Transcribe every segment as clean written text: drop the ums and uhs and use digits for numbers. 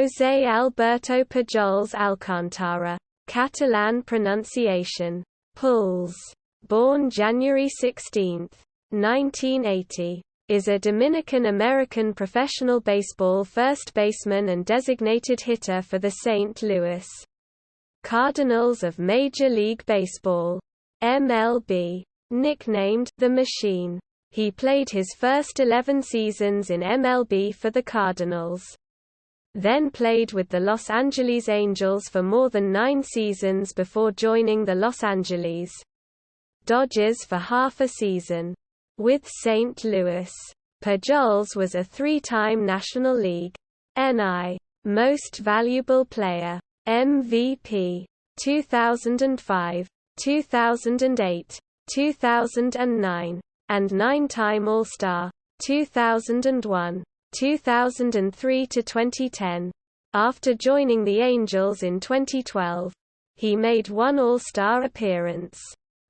José Alberto Pujols Alcántara, Catalan pronunciation, Pujols, born January 16, 1980, is a Dominican-American professional baseball first baseman and designated hitter for the St. Louis Cardinals of Major League Baseball, MLB. Nicknamed The Machine, he played his first 11 seasons in MLB for the Cardinals. Then played with the Los Angeles Angels for more than 9 seasons before joining the Los Angeles Dodgers for half a season. With St. Louis, Pujols was a 3-time National League NL Most Valuable Player MVP 2005, 2008, 2009, and 9-time All-Star 2001, 2003 to 2010. After joining the Angels in 2012, he made one All-Star appearance.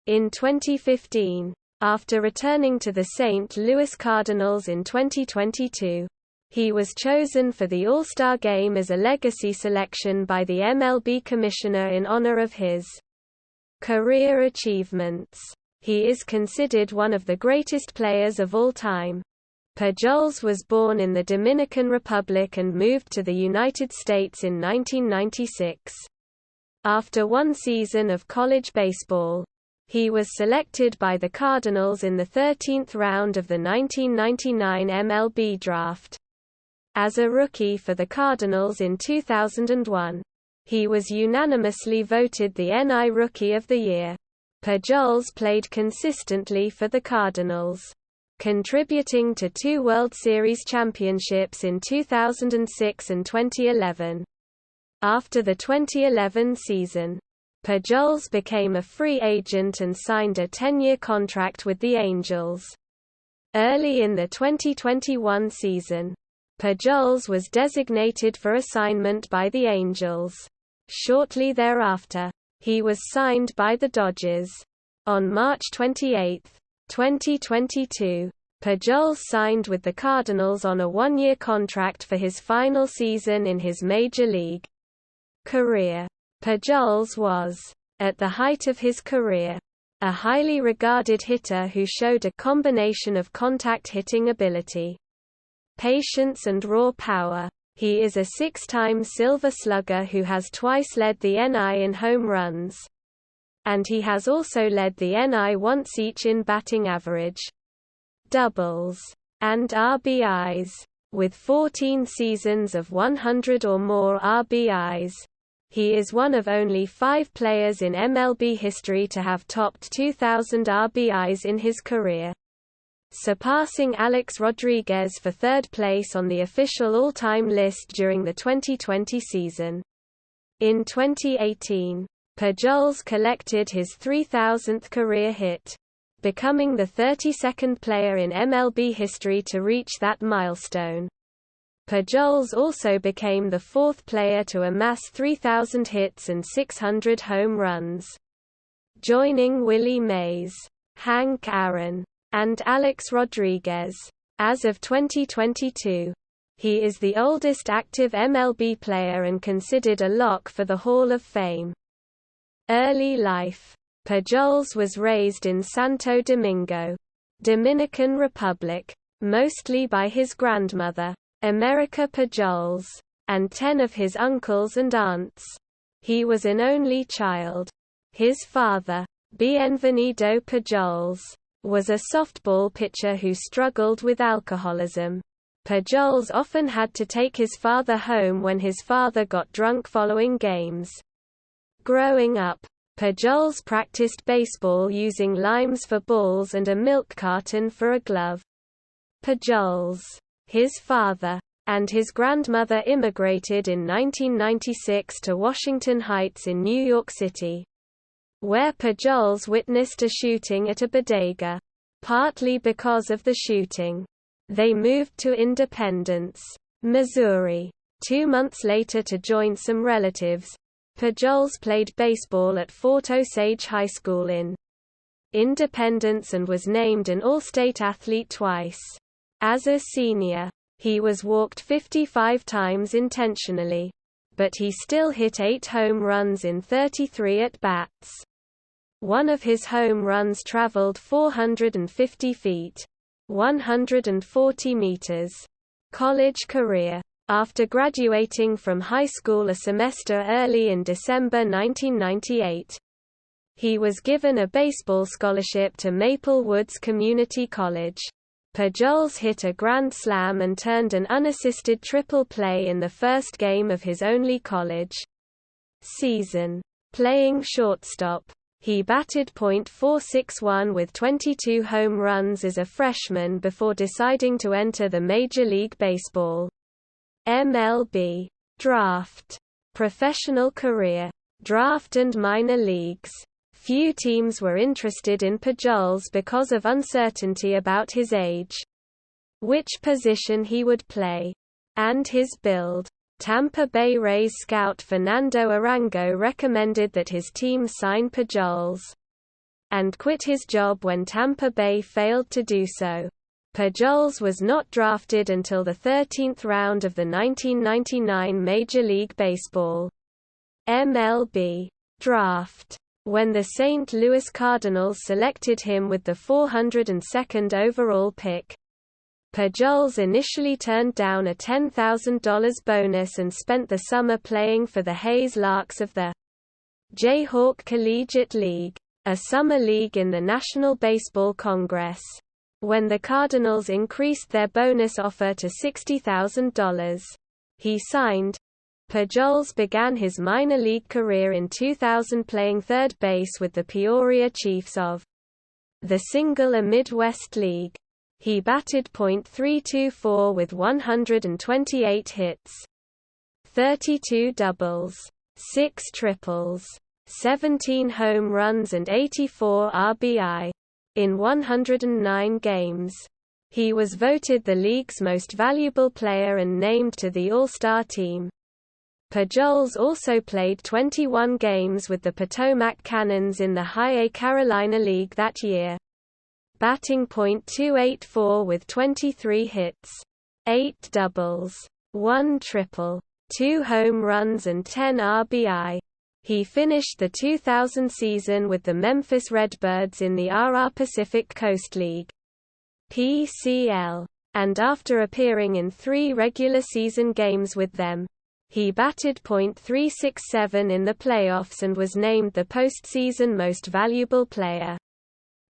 In 2015, after returning to the St. Louis Cardinals in 2022, he was chosen for the All-Star Game as a legacy selection by the MLB Commissioner in honor of his career achievements. He is considered one of the greatest players of all time. Pujols was born in the Dominican Republic and moved to the United States in 1996. After one season of college baseball, he was selected by the Cardinals in the 13th round of the 1999 MLB draft. As a rookie for the Cardinals in 2001, he was unanimously voted the NL Rookie of the Year. Pujols played consistently for the Cardinals, contributing to 2 World Series championships in 2006 and 2011. After the 2011 season, Pujols became a free agent and signed a 10-year contract with the Angels. Early in the 2021 season, Pujols was designated for assignment by the Angels. Shortly thereafter, he was signed by the Dodgers. On March 28, 2022, Pujols signed with the Cardinals on a 1-year contract for his final season in his major league career. Pujols was, at the height of his career, a highly regarded hitter who showed a combination of contact hitting ability, patience and raw power. He is a 6-time Silver Slugger who has twice led the NL in home runs, and he has also led the NL once each in batting average, doubles, and RBIs. With 14 seasons of 100 or more RBIs, he is one of only 5 players in MLB history to have topped 2,000 RBIs in his career, surpassing Alex Rodriguez for 3rd place on the official all-time list during the 2020 season. In 2018, Pujols collected his 3,000th career hit, becoming the 32nd player in MLB history to reach that milestone. Pujols also became the 4th player to amass 3,000 hits and 600 home runs, joining Willie Mays, Hank Aaron, and Alex Rodriguez. As of 2022, he is the oldest active MLB player and considered a lock for the Hall of Fame. Early life. Pujols was raised in Santo Domingo, Dominican Republic, mostly by his grandmother, America Pujols, and 10 of his uncles and aunts. He was an only child. His father, Bienvenido Pujols, was a softball pitcher who struggled with alcoholism. Pujols often had to take his father home when his father got drunk following games. Growing up, Pujols practiced baseball using limes for balls and a milk carton for a glove. Pujols, his father, and his grandmother immigrated in 1996 to Washington Heights in New York City, where Pujols witnessed a shooting at a bodega. Partly because of the shooting, they moved to Independence, Missouri, 2 months later to join some relatives. Pujols played baseball at Fort Osage High School in Independence and was named an All-State athlete twice. As a senior, He was walked 55 times intentionally, but he still hit 8 home runs in 33 at-bats. One of his home runs traveled 450 feet, 140 meters. College career. After graduating from high school a semester early in December 1998, he was given a baseball scholarship to Maple Woods Community College. Pujols hit a grand slam and turned an unassisted triple play in the first game of his only college season. Playing shortstop, he batted .461 with 22 home runs as a freshman before deciding to enter the Major League Baseball (MLB) draft. Professional career. Draft and minor leagues. Few teams were interested in Pujols because of uncertainty about his age, which position he would play, and his build. Tampa Bay Rays scout Fernando Arango recommended that his team sign Pujols, and quit his job when Tampa Bay failed to do so. Pujols was not drafted until the 13th round of the 1999 Major League Baseball (MLB) draft. When the St. Louis Cardinals selected him with the 402nd overall pick, Pujols initially turned down a $10,000 bonus and spent the summer playing for the Hayes Larks of the Jayhawk Collegiate League, a summer league in the National Baseball Congress. When the Cardinals increased their bonus offer to $60,000, he signed. Pujols began his minor league career in 2000 playing third base with the Peoria Chiefs of the Single-A Midwest League. He batted .324 with 128 hits, 32 doubles, 6 triples, 17 home runs and 84 RBI. In 109 games, he was voted the league's most valuable player and named to the All-Star team. Pujols also played 21 games with the Potomac Cannons in the High A Carolina League that year, batting .284 with 23 hits, 8 doubles, 1 triple, 2 home runs and 10 RBI. He finished the 2000 season with the Memphis Redbirds in the RR Pacific Coast League (PCL), and after appearing in 3 regular season games with them, he batted .367 in the playoffs and was named the postseason Most Valuable Player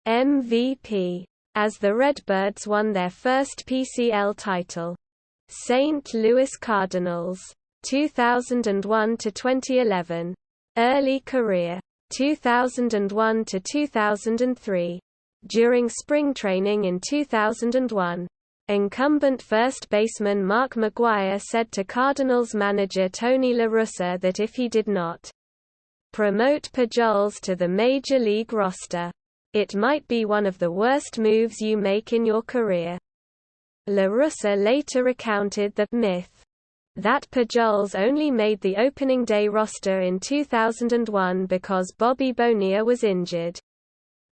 (MVP) as the Redbirds won their first PCL title. St. Louis Cardinals, 2001 to 2011. Early career, 2001 to 2003. During spring training in 2001, incumbent first baseman Mark McGwire said to Cardinals manager Tony La Russa that if he did not promote Pujols to the major league roster, it might be one of the worst moves you make in your career. La Russa later recounted the myth that Pujols only made the opening day roster in 2001 because Bobby Bonilla was injured.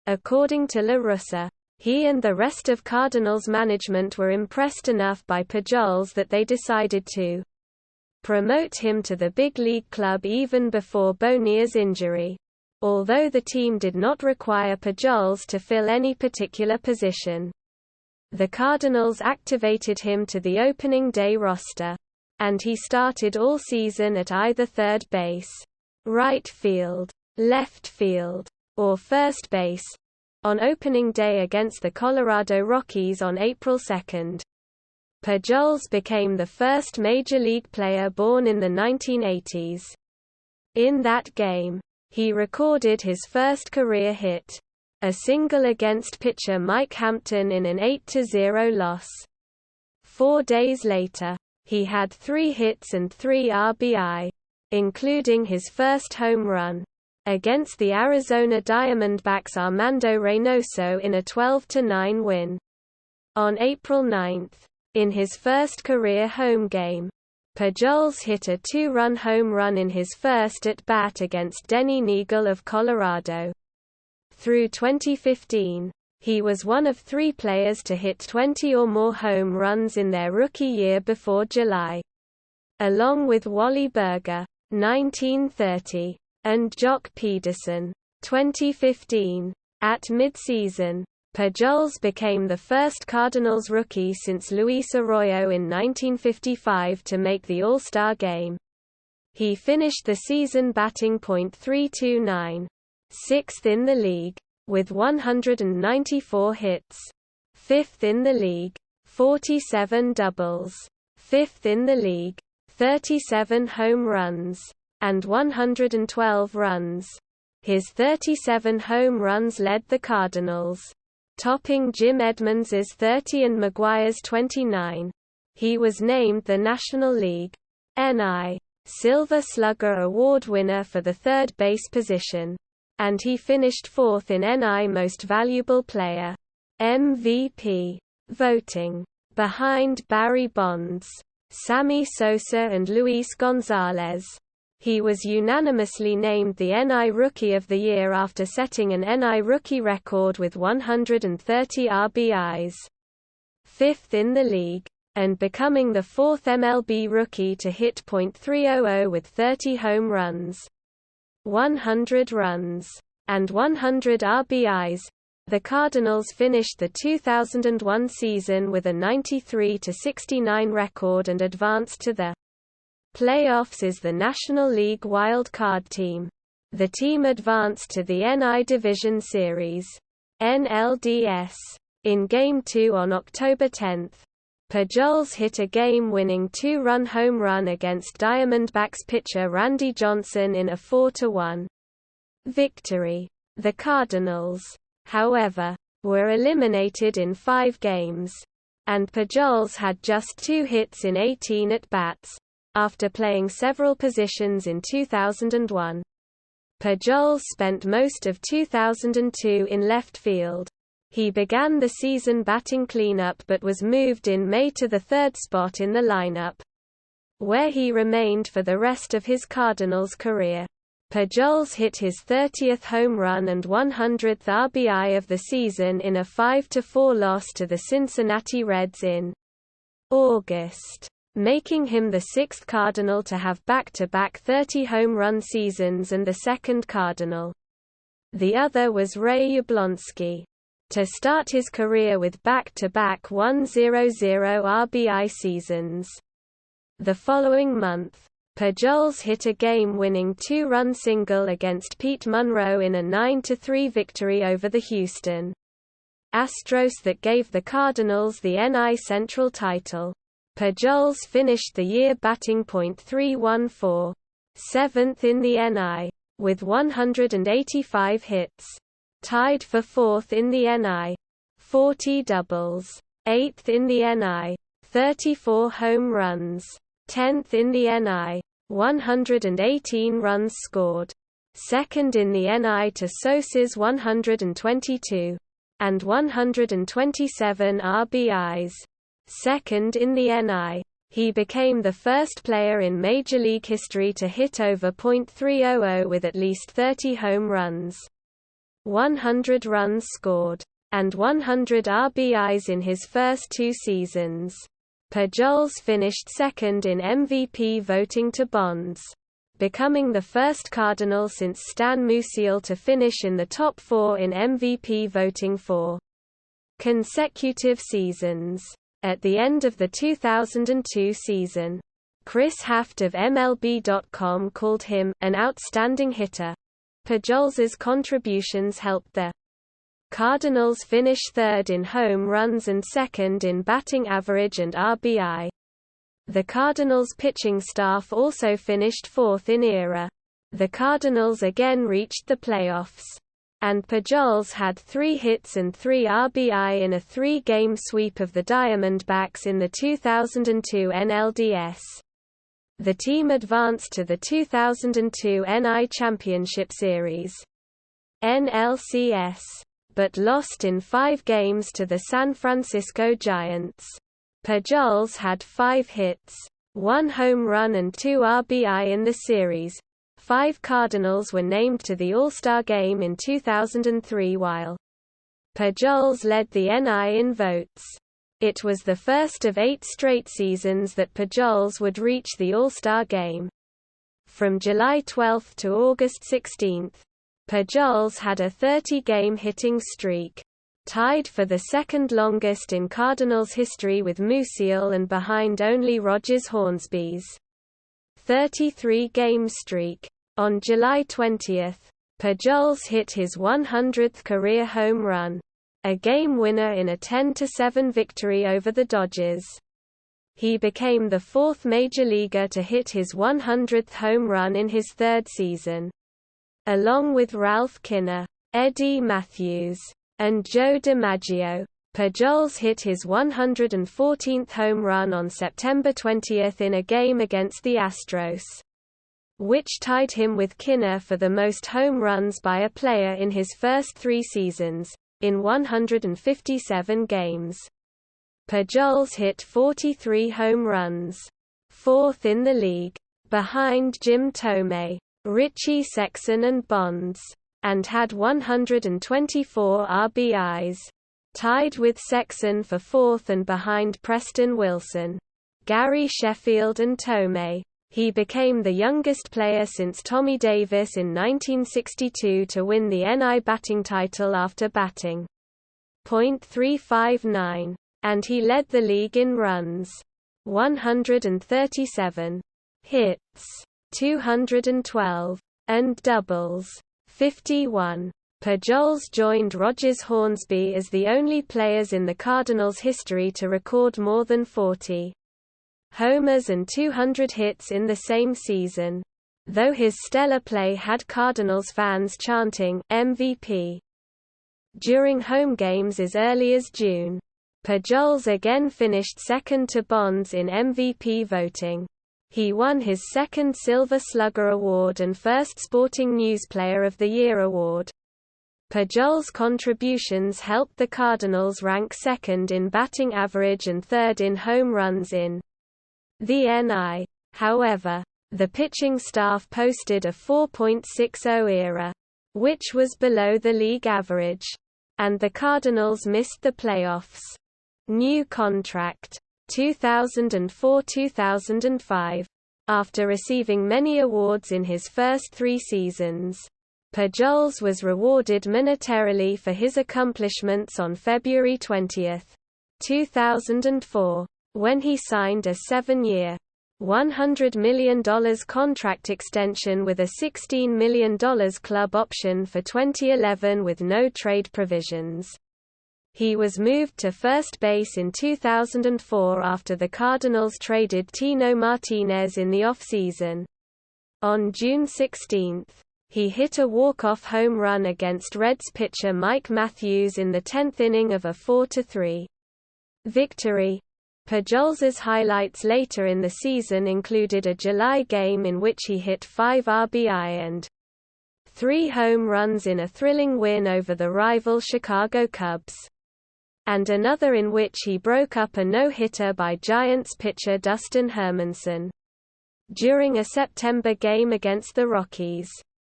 According to La Russa, he and the rest of Cardinals management were impressed enough by Pujols that they decided to promote him to the big league club even before Bonilla's injury, although the team did not require Pujols to fill any particular position. The Cardinals activated him to the opening day roster, and he started all season at either third base, right field, left field, or first base, on opening day against the Colorado Rockies on April 2. Pujols became the first major league player born in the 1980s. In that game, he recorded his first career hit, a single against pitcher Mike Hampton in an 8-0 loss. 4 days later, he had 3 hits and 3 RBI, including his first home run against the Arizona Diamondbacks' Armando Reynoso in a 12-9 win. On April 9, in his first career home game, Pujols hit a 2-run home run in his first at-bat against Denny Neagle of Colorado. Through 2015, He was one of 3 players to hit 20 or more home runs in their rookie year before July. Along with Wally Berger, 1930, and Jock Pederson, 2015. At midseason, Pujols became the first Cardinals rookie since Luis Arroyo in 1955 to make the All-Star game. He finished the season batting .329, 6th in the league, with 194 hits, 5th in the league, 47 doubles, 5th in the league, 37 home runs, and 112 runs. His 37 home runs led the Cardinals, topping Jim Edmonds's 30 and McGwire's 29. He was named the National League NL Silver Slugger Award winner for the third base position, and he finished 4th in NL Most Valuable Player (MVP) voting, behind Barry Bonds, Sammy Sosa and Luis Gonzalez. He was unanimously named the NL Rookie of the Year after setting an NL rookie record with 130 RBIs, 5th in the league, and becoming the 4th MLB rookie to hit .300 with 30 home runs, 100 runs, and 100 RBIs. The Cardinals finished the 2001 season with a 93-69 record and advanced to the playoffs as the National League Wild Card team. The team advanced to the NL Division Series (NLDS) in Game 2 on October 10. Pujols hit a game-winning 2-run home run against Diamondbacks pitcher Randy Johnson in a 4-1 victory. The Cardinals, however, were eliminated in 5 games, and Pujols had just 2 hits in 18 at-bats, after playing several positions in 2001. Pujols spent most of 2002 in left field. He began the season batting cleanup but was moved in May to the 3rd spot in the lineup, where he remained for the rest of his Cardinals career. Pujols hit his 30th home run and 100th RBI of the season in a 5-4 loss to the Cincinnati Reds in August, making him the 6th Cardinal to have back-to-back 30 home run seasons and the 2nd Cardinal. The other was Ray Yablonski, to start his career with back-to-back 100 RBI seasons. The following month, Pujols hit a game-winning 2-run single against Pete Monroe in a 9-3 victory over the Houston Astros that gave the Cardinals the NL Central title. Pujols finished the year batting .314, 7th in the NL, with 185 hits, tied for 4th in the NL, 40 doubles, 8th in the NL, 34 home runs, 10th in the NL, 118 runs scored, 2nd in the NL to Sosa's 122, and 127 RBIs, 2nd in the NL. He became the first player in Major League history to hit over .300 with at least 30 home runs, 100 runs scored, and 100 RBIs in his first 2 seasons. Pujols finished 2nd in MVP voting to Bonds, becoming the first Cardinal since Stan Musial to finish in the top 4 in MVP voting for consecutive seasons. At the end of the 2002 season, Chris Haft of MLB.com called him an outstanding hitter. Pujols's contributions helped the Cardinals finish 3rd in home runs and 2nd in batting average and RBI. The Cardinals' pitching staff also finished 4th in ERA. The Cardinals again reached the playoffs, and Pujols had 3 hits and 3 RBI in a 3-game sweep of the Diamondbacks in the 2002 NLDS. The team advanced to the 2002 NL Championship Series (NLCS), but lost in 5 games to the San Francisco Giants. Pujols had 5 hits, 1 home run and 2 RBI in the series. 5 Cardinals were named to the All-Star Game in 2003 while Pujols led the NL in votes. It was the first of 8 straight seasons that Pujols would reach the All-Star game. From July 12 to August 16, Pujols had a 30-game hitting streak, tied for the second longest in Cardinals history with Musial and behind only Rogers Hornsby's 33-game streak. On July 20, Pujols hit his 100th career home run, a game winner in a 10-7 victory over the Dodgers. He became the 4th major leaguer to hit his 100th home run in his 3rd season. Along with Ralph Kiner, Eddie Matthews, and Joe DiMaggio, Pujols hit his 114th home run on September 20 in a game against the Astros, which tied him with Kiner for the most home runs by a player in his first 3 seasons, in 157 games. Pujols hit 43 home runs, 4th in the league, behind Jim Thome, Richie Sexson and Bonds, and had 124 RBIs, tied with Sexson for 4th and behind Preston Wilson, Gary Sheffield and Thome. He became the youngest player since Tommy Davis in 1962 to win the NL batting title after batting .359, and he led the league in runs, 137, hits, 212, and doubles, 51. Pujols joined Rogers Hornsby as the only players in the Cardinals' history to record more than 40 homers and 200 hits in the same season, though his stellar play had Cardinals fans chanting, MVP, during home games as early as June. Pujols again finished second to Bonds in MVP voting. He won his 2nd Silver Slugger Award and 1st Sporting News Player of the Year award. Pujols' contributions helped the Cardinals rank 2nd in batting average and 3rd in home runs in the NL. However, the pitching staff posted a 4.60 ERA, which was below the league average, and the Cardinals missed the playoffs. New contract, 2004–2005. After receiving many awards in his first 3 seasons, Pujols was rewarded monetarily for his accomplishments on February 20, 2004, when he signed a 7-year, $100 million contract extension with a $16 million club option for 2011 with no trade provisions. He was moved to first base in 2004 after the Cardinals traded Tino Martinez in the offseason. On June 16, he hit a walk-off home run against Reds pitcher Mike Matthews in the 10th inning of a 4-3 victory. Pujols's highlights later in the season included a July game in which he hit 5 RBI and 3 home runs in a thrilling win over the rival Chicago Cubs, and another in which he broke up a no-hitter by Giants pitcher Dustin Hermanson. During a September game against the Rockies,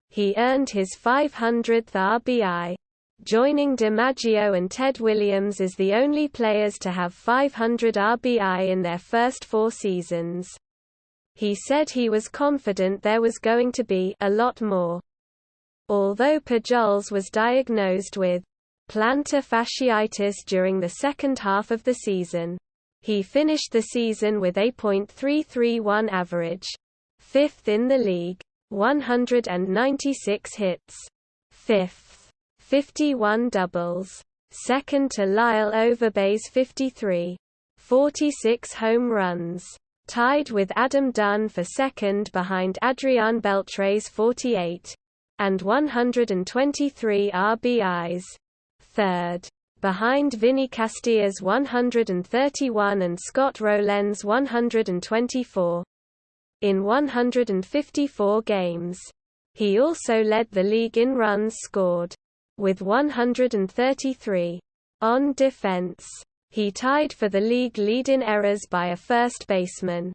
he earned his 500th RBI, joining DiMaggio and Ted Williams as the only players to have 500 RBI in their first 4 seasons. He said he was confident there was going to be a lot more. Although Pujols was diagnosed with plantar fasciitis during the second half of the season, he finished the season with a .331 average, 5th in the league, 196 hits, 5th, 51 doubles, second to Lyle Overbay's 53, 46 home runs, tied with Adam Dunn for second behind Adrian Beltre's 48, and 123 RBIs, third, behind Vinny Castilla's 131 and Scott Rowland's 124. In 154 games. He also led the league in runs scored, with 133. On defense, he tied for the league lead in errors by a first baseman,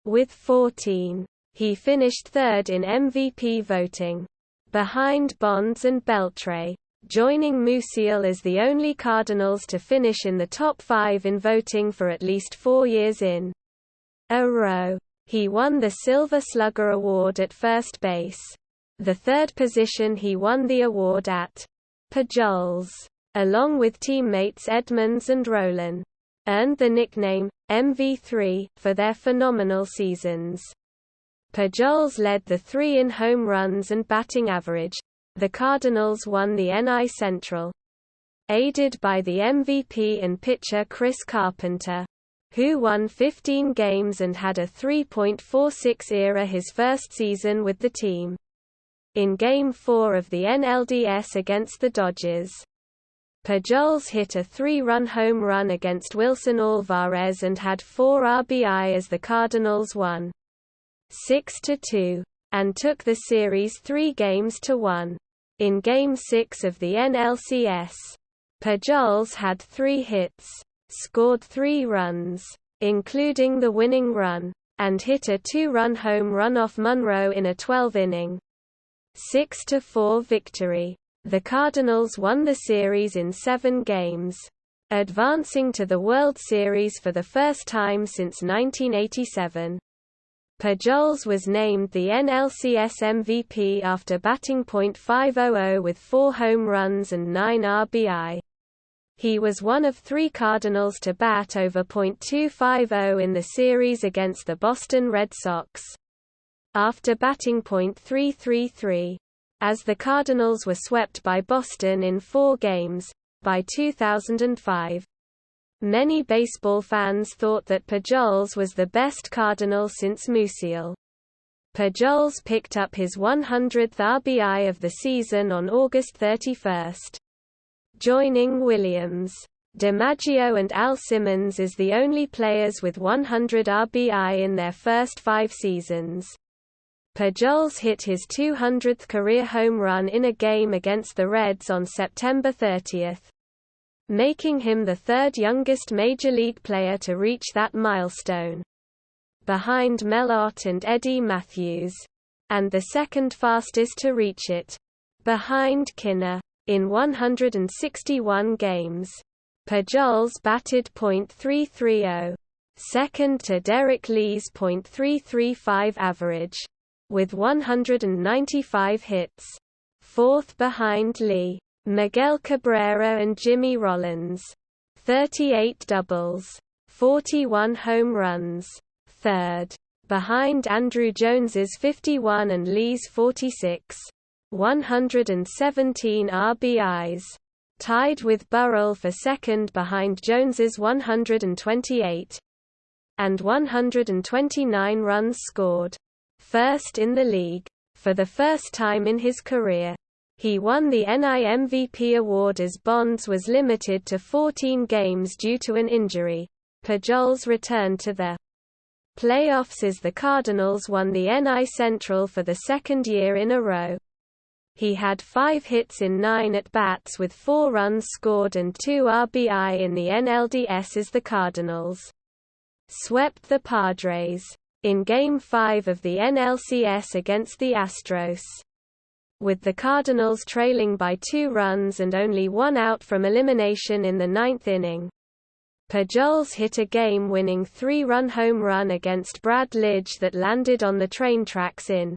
with 14. He finished third in MVP voting, behind Bonds and Beltre. joining Musial as the only Cardinals to finish in the top 5 in voting for at least 4 years in a row. He won the Silver Slugger Award at first base. The third position he won the award at. Pujols, along with teammates Edmonds and Rolen, earned the nickname MV3 for their phenomenal seasons. Pujols led the 3 in home runs and batting average. The Cardinals won the NL Central, aided by the MVP and pitcher Chris Carpenter, who won 15 games and had a 3.46 ERA his first season with the team. In Game 4 of the NLDS against the Dodgers, Pujols hit a 3-run home run against Wilson Alvarez and had 4 RBI as the Cardinals won 6-2, and took the series 3-1. In Game 6 of the NLCS, Pujols had 3 hits, scored 3 runs, including the winning run, and hit a 2-run home run off Monroe in a 12-inning 6-4 victory. The Cardinals won the series in 7 games, advancing to the World Series for the first time since 1987. Pujols was named the NLCS MVP after batting .500 with 4 home runs and 9 RBI. He was one of 3 Cardinals to bat over .250 in the series against the Boston Red Sox, after batting .333. As the Cardinals were swept by Boston in 4 games, by 2005. Many baseball fans thought that Pujols was the best Cardinal since Musial. Pujols picked up his 100th RBI of the season on August 31. Joining Williams, DiMaggio and Al Simmons as the only players with 100 RBI in their first 5 seasons. Pujols hit his 200th career home run in a game against the Reds on September 30. Making him the 3rd youngest Major League player to reach that milestone, behind Mel Ott and Eddie Matthews, and the 2nd fastest to reach it, behind Kinner. In 161 games, Pujols batted .330, second to Derek Lee's .335 average, with 195 hits, 4th behind Lee, Miguel Cabrera and Jimmy Rollins, 38 doubles, 41 home runs, 3rd, behind Andruw Jones's 51 and Lee's 46, 117 RBIs, tied with Burrell for 2nd behind Jones's 128, and 129 runs scored, 1st in the league. For the first time in his career, he won the NL MVP award as Bonds was limited to 14 games due to an injury. Pujols returned to the playoffs as the Cardinals won the NL Central for the 2nd year in a row. He had 5 hits in 9 at-bats with 4 runs scored and 2 RBI in the NLDS as the Cardinals swept the Padres in Game 5 of the NLCS against the Astros. With the Cardinals trailing by 2 runs and only 1 out from elimination in the 9th inning, Pujols hit a game-winning 3-run home run against Brad Lidge that landed on the train tracks in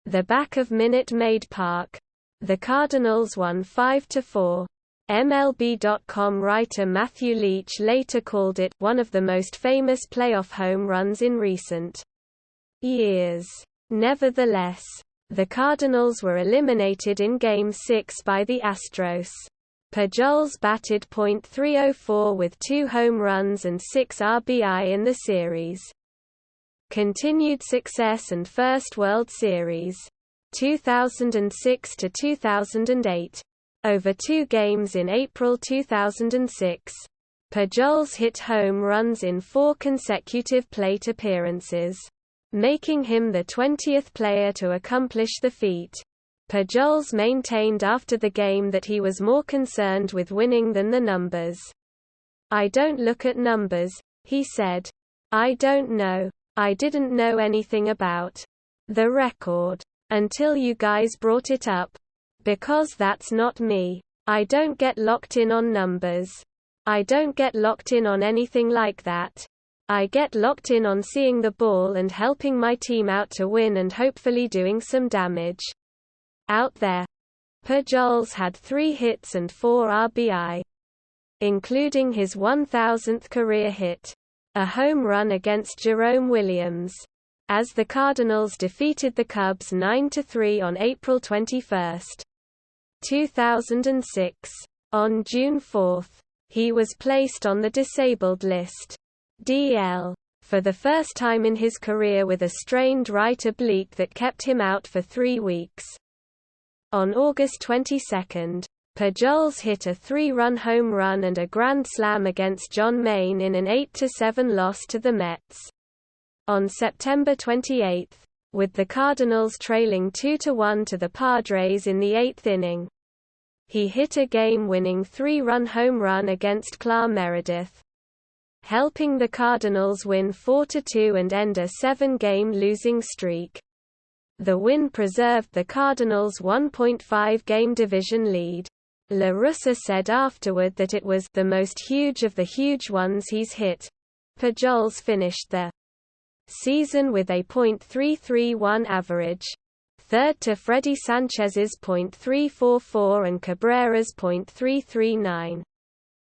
the back of Minute Maid Park. The Cardinals won 5-4. MLB.com writer Matthew Leach later called it one of the most famous playoff home runs in recent years. Nevertheless, the Cardinals were eliminated in Game 6 by the Astros. Pujols batted .304 with 2 home runs and 6 RBI in the series. Continued success and first World Series, 2006 to 2008. Over 2 games in April 2006, Pujols hit home runs in 4 consecutive plate appearances, making him the 20th player to accomplish the feat. Pujols maintained after the game that he was more concerned with winning than the numbers. "I don't look at numbers," he said. "I don't know. I didn't know anything about the record until you guys brought it up. Because that's not me. I don't get locked in on numbers. I don't get locked in on anything like that. I get locked in on seeing the ball and helping my team out to win and hopefully doing some damage out there." Pujols had 3 hits and 4 RBI, including his 1,000th career hit, a home run against Jerome Williams, as the Cardinals defeated the Cubs 9-3 on April 21, 2006. On June 4, he was placed on the disabled list, DL, for the first time in his career with a strained right oblique that kept him out for 3 weeks. On August 22, Pujols hit a 3-run home run and a grand slam against John Maine in an 8-7 loss to the Mets. On September 28, with the Cardinals trailing 2-1 to the Padres in the 8th inning, he hit a game-winning 3-run home run against Clark Meredith, helping the Cardinals win 4-2 and end a 7-game losing streak. The win preserved the Cardinals' 1.5-game division lead. La Russa said afterward that it was the most huge of the huge ones he's hit. Pujols finished the season with a .331 average, third to Freddie Sanchez's .344 and Cabrera's .339.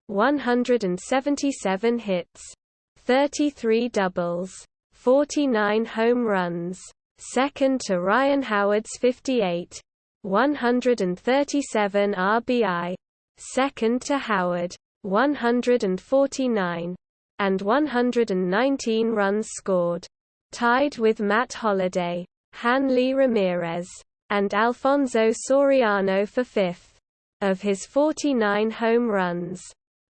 177 hits, 33 doubles, 49 home runs, second to Ryan Howard's 58, 137 RBI, second to Howard, 149, and 119 runs scored, tied with Matt Holliday, Hanley Ramirez, and Alfonso Soriano for 5th. Of his 49 home runs,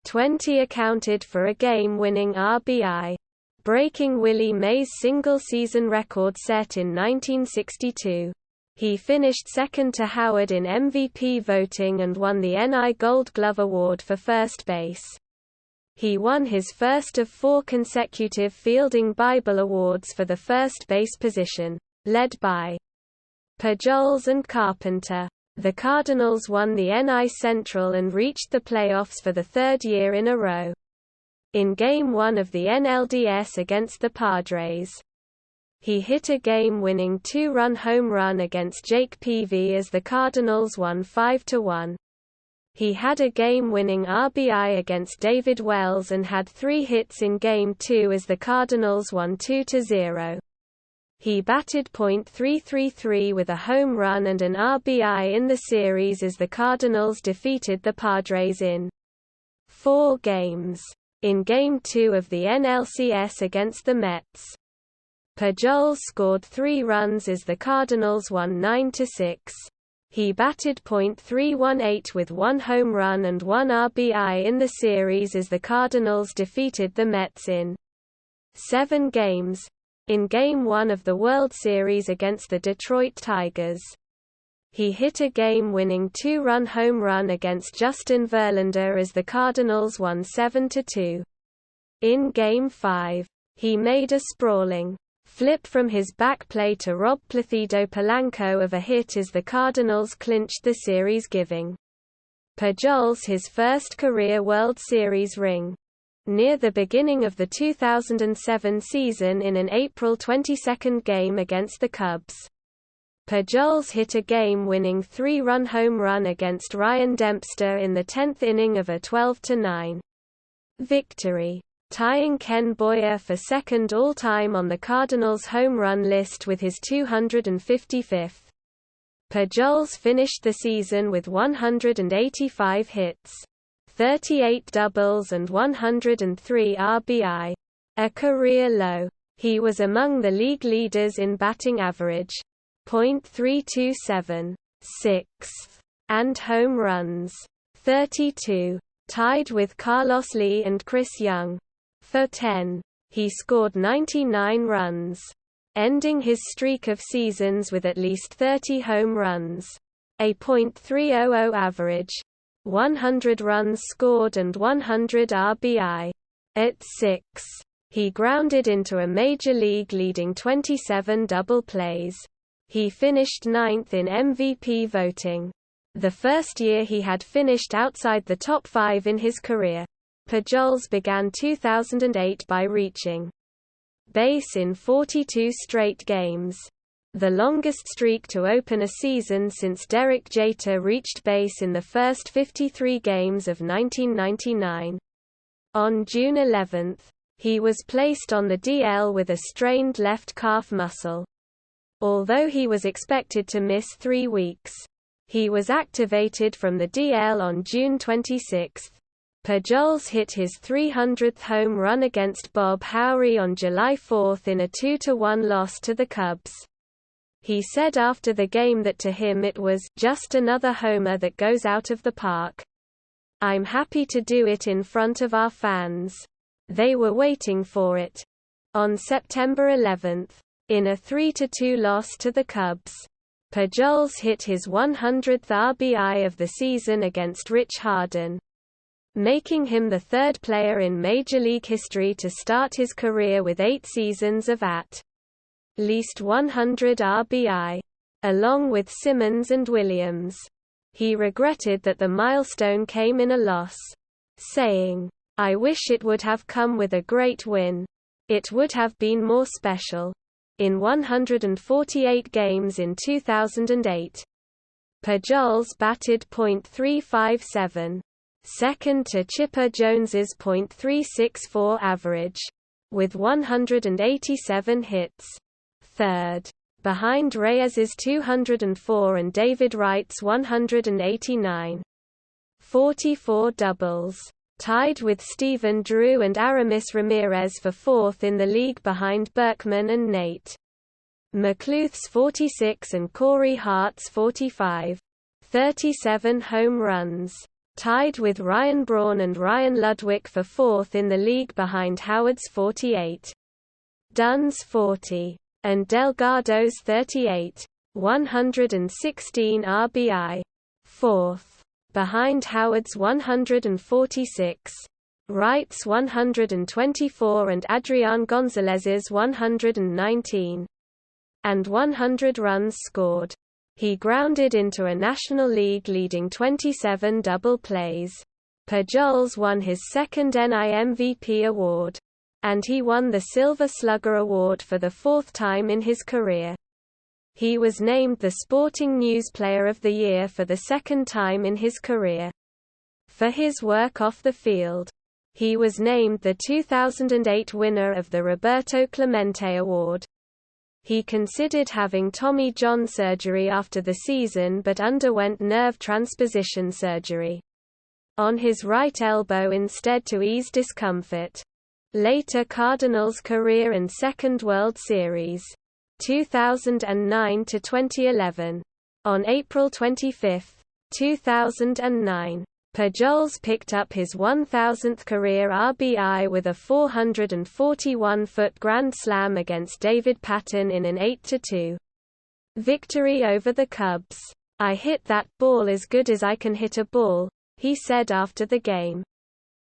20 accounted for a game-winning RBI, breaking Willie Mays' single-season record set in 1962. He finished second to Howard in MVP voting and won the NL Gold Glove Award for first base. He won his first of 4 consecutive Fielding Bible Awards for the first base position, led by Pujols and Carpenter. The Cardinals won the NL Central and reached the playoffs for the 3rd year in a row. In Game 1 of the NLDS against the Padres, he hit a game-winning 2-run home run against Jake Peavy as the Cardinals won 5-1. He had a game-winning RBI against David Wells and had 3 hits in Game 2 as the Cardinals won 2-0. He batted .333 with a home run and an RBI in the series as the Cardinals defeated the Padres in 4 games. In Game 2 of the NLCS against the Mets, Pujols scored 3 runs as the Cardinals won 9-6. He batted .318 with 1 home run and 1 RBI in the series as the Cardinals defeated the Mets in 7 games. In Game 1 of the World Series against the Detroit Tigers, he hit a game-winning 2-run home run against Justin Verlander as the Cardinals won 7-2. In Game 5, he made a sprawling flip from his back play to rob Placido Polanco of a hit as the Cardinals clinched the series, giving Pujols his first career World Series ring. Near the beginning of the 2007 season in an April 22 game against the Cubs, Pujols hit a game-winning 3-run home run against Ryan Dempster in the 10th inning of a 12-9 victory, tying Ken Boyer for second all-time on the Cardinals' home run list with his 255th. Pujols finished the season with 185 hits, 38 doubles and 103 RBI, a career low. He was among the league leaders in batting average, .327, 6th, and home runs, 32, tied with Carlos Lee and Chris Young for 10. He scored 99 runs, ending his streak of seasons with at least 30 home runs, a .300 average, 100 runs scored and 100 RBI. At 6, he grounded into a major league leading 27 double plays. He finished 9th in MVP voting. the first year he had finished outside the top 5 in his career. Pujols began 2008 by reaching base in 42 straight games, the longest streak to open a season since Derek Jeter reached base in the first 53 games of 1999. On June 11, he was placed on the DL with a strained left calf muscle. Although he was expected to miss 3 weeks, he was activated from the DL on June 26. Pujols hit his 300th home run against Bob Howry on July 4 in a 2-1 loss to the Cubs. He said after the game that to him it was just another homer that goes out of the park. I'm happy to do it in front of our fans. They were waiting for it. On September 11, in a 3-2 loss to the Cubs, Pujols hit his 100th RBI of the season against Rich Harden, making him the third player in Major League history to start his career with 8 seasons of at least 100 RBI, along with Simmons and Williams. He regretted that the milestone came in a loss, saying, "I wish it would have come with a great win. It would have been more special." In 148 games in 2008, Pujols batted .357, second to Chipper Jones's .364 average, with 187 hits, third, behind Reyes's 204 and David Wright's 189. 44 doubles, tied with Stephen Drew and Aramis Ramirez for 4th in the league behind Berkman and Nate McLouth's 46 and Corey Hart's 45. 37 home runs, tied with Ryan Braun and Ryan Ludwig for 4th in the league behind Howard's 48. Dunn's 40. And Delgado's 38. 116 RBI. 4th, behind Howard's 146. Wright's 124 and Adrian Gonzalez's 119. And 100 runs scored. He grounded into a National League leading 27 double plays. Pujols won his second NL MVP award, and he won the Silver Slugger Award for the 4th time in his career. He was named the Sporting News Player of the Year for the 2nd time in his career. For his work off the field, he was named the 2008 winner of the Roberto Clemente Award. He considered having Tommy John surgery after the season but underwent nerve transposition surgery on his right elbow instead to ease discomfort. Later Cardinals career and Second World Series, 2009 to 2011. On April 25, 2009, Pujols picked up his 1,000th career RBI with a 441-foot grand slam against David Patton in an 8-2 victory over the Cubs. "I hit that ball as good as I can hit a ball," he said after the game.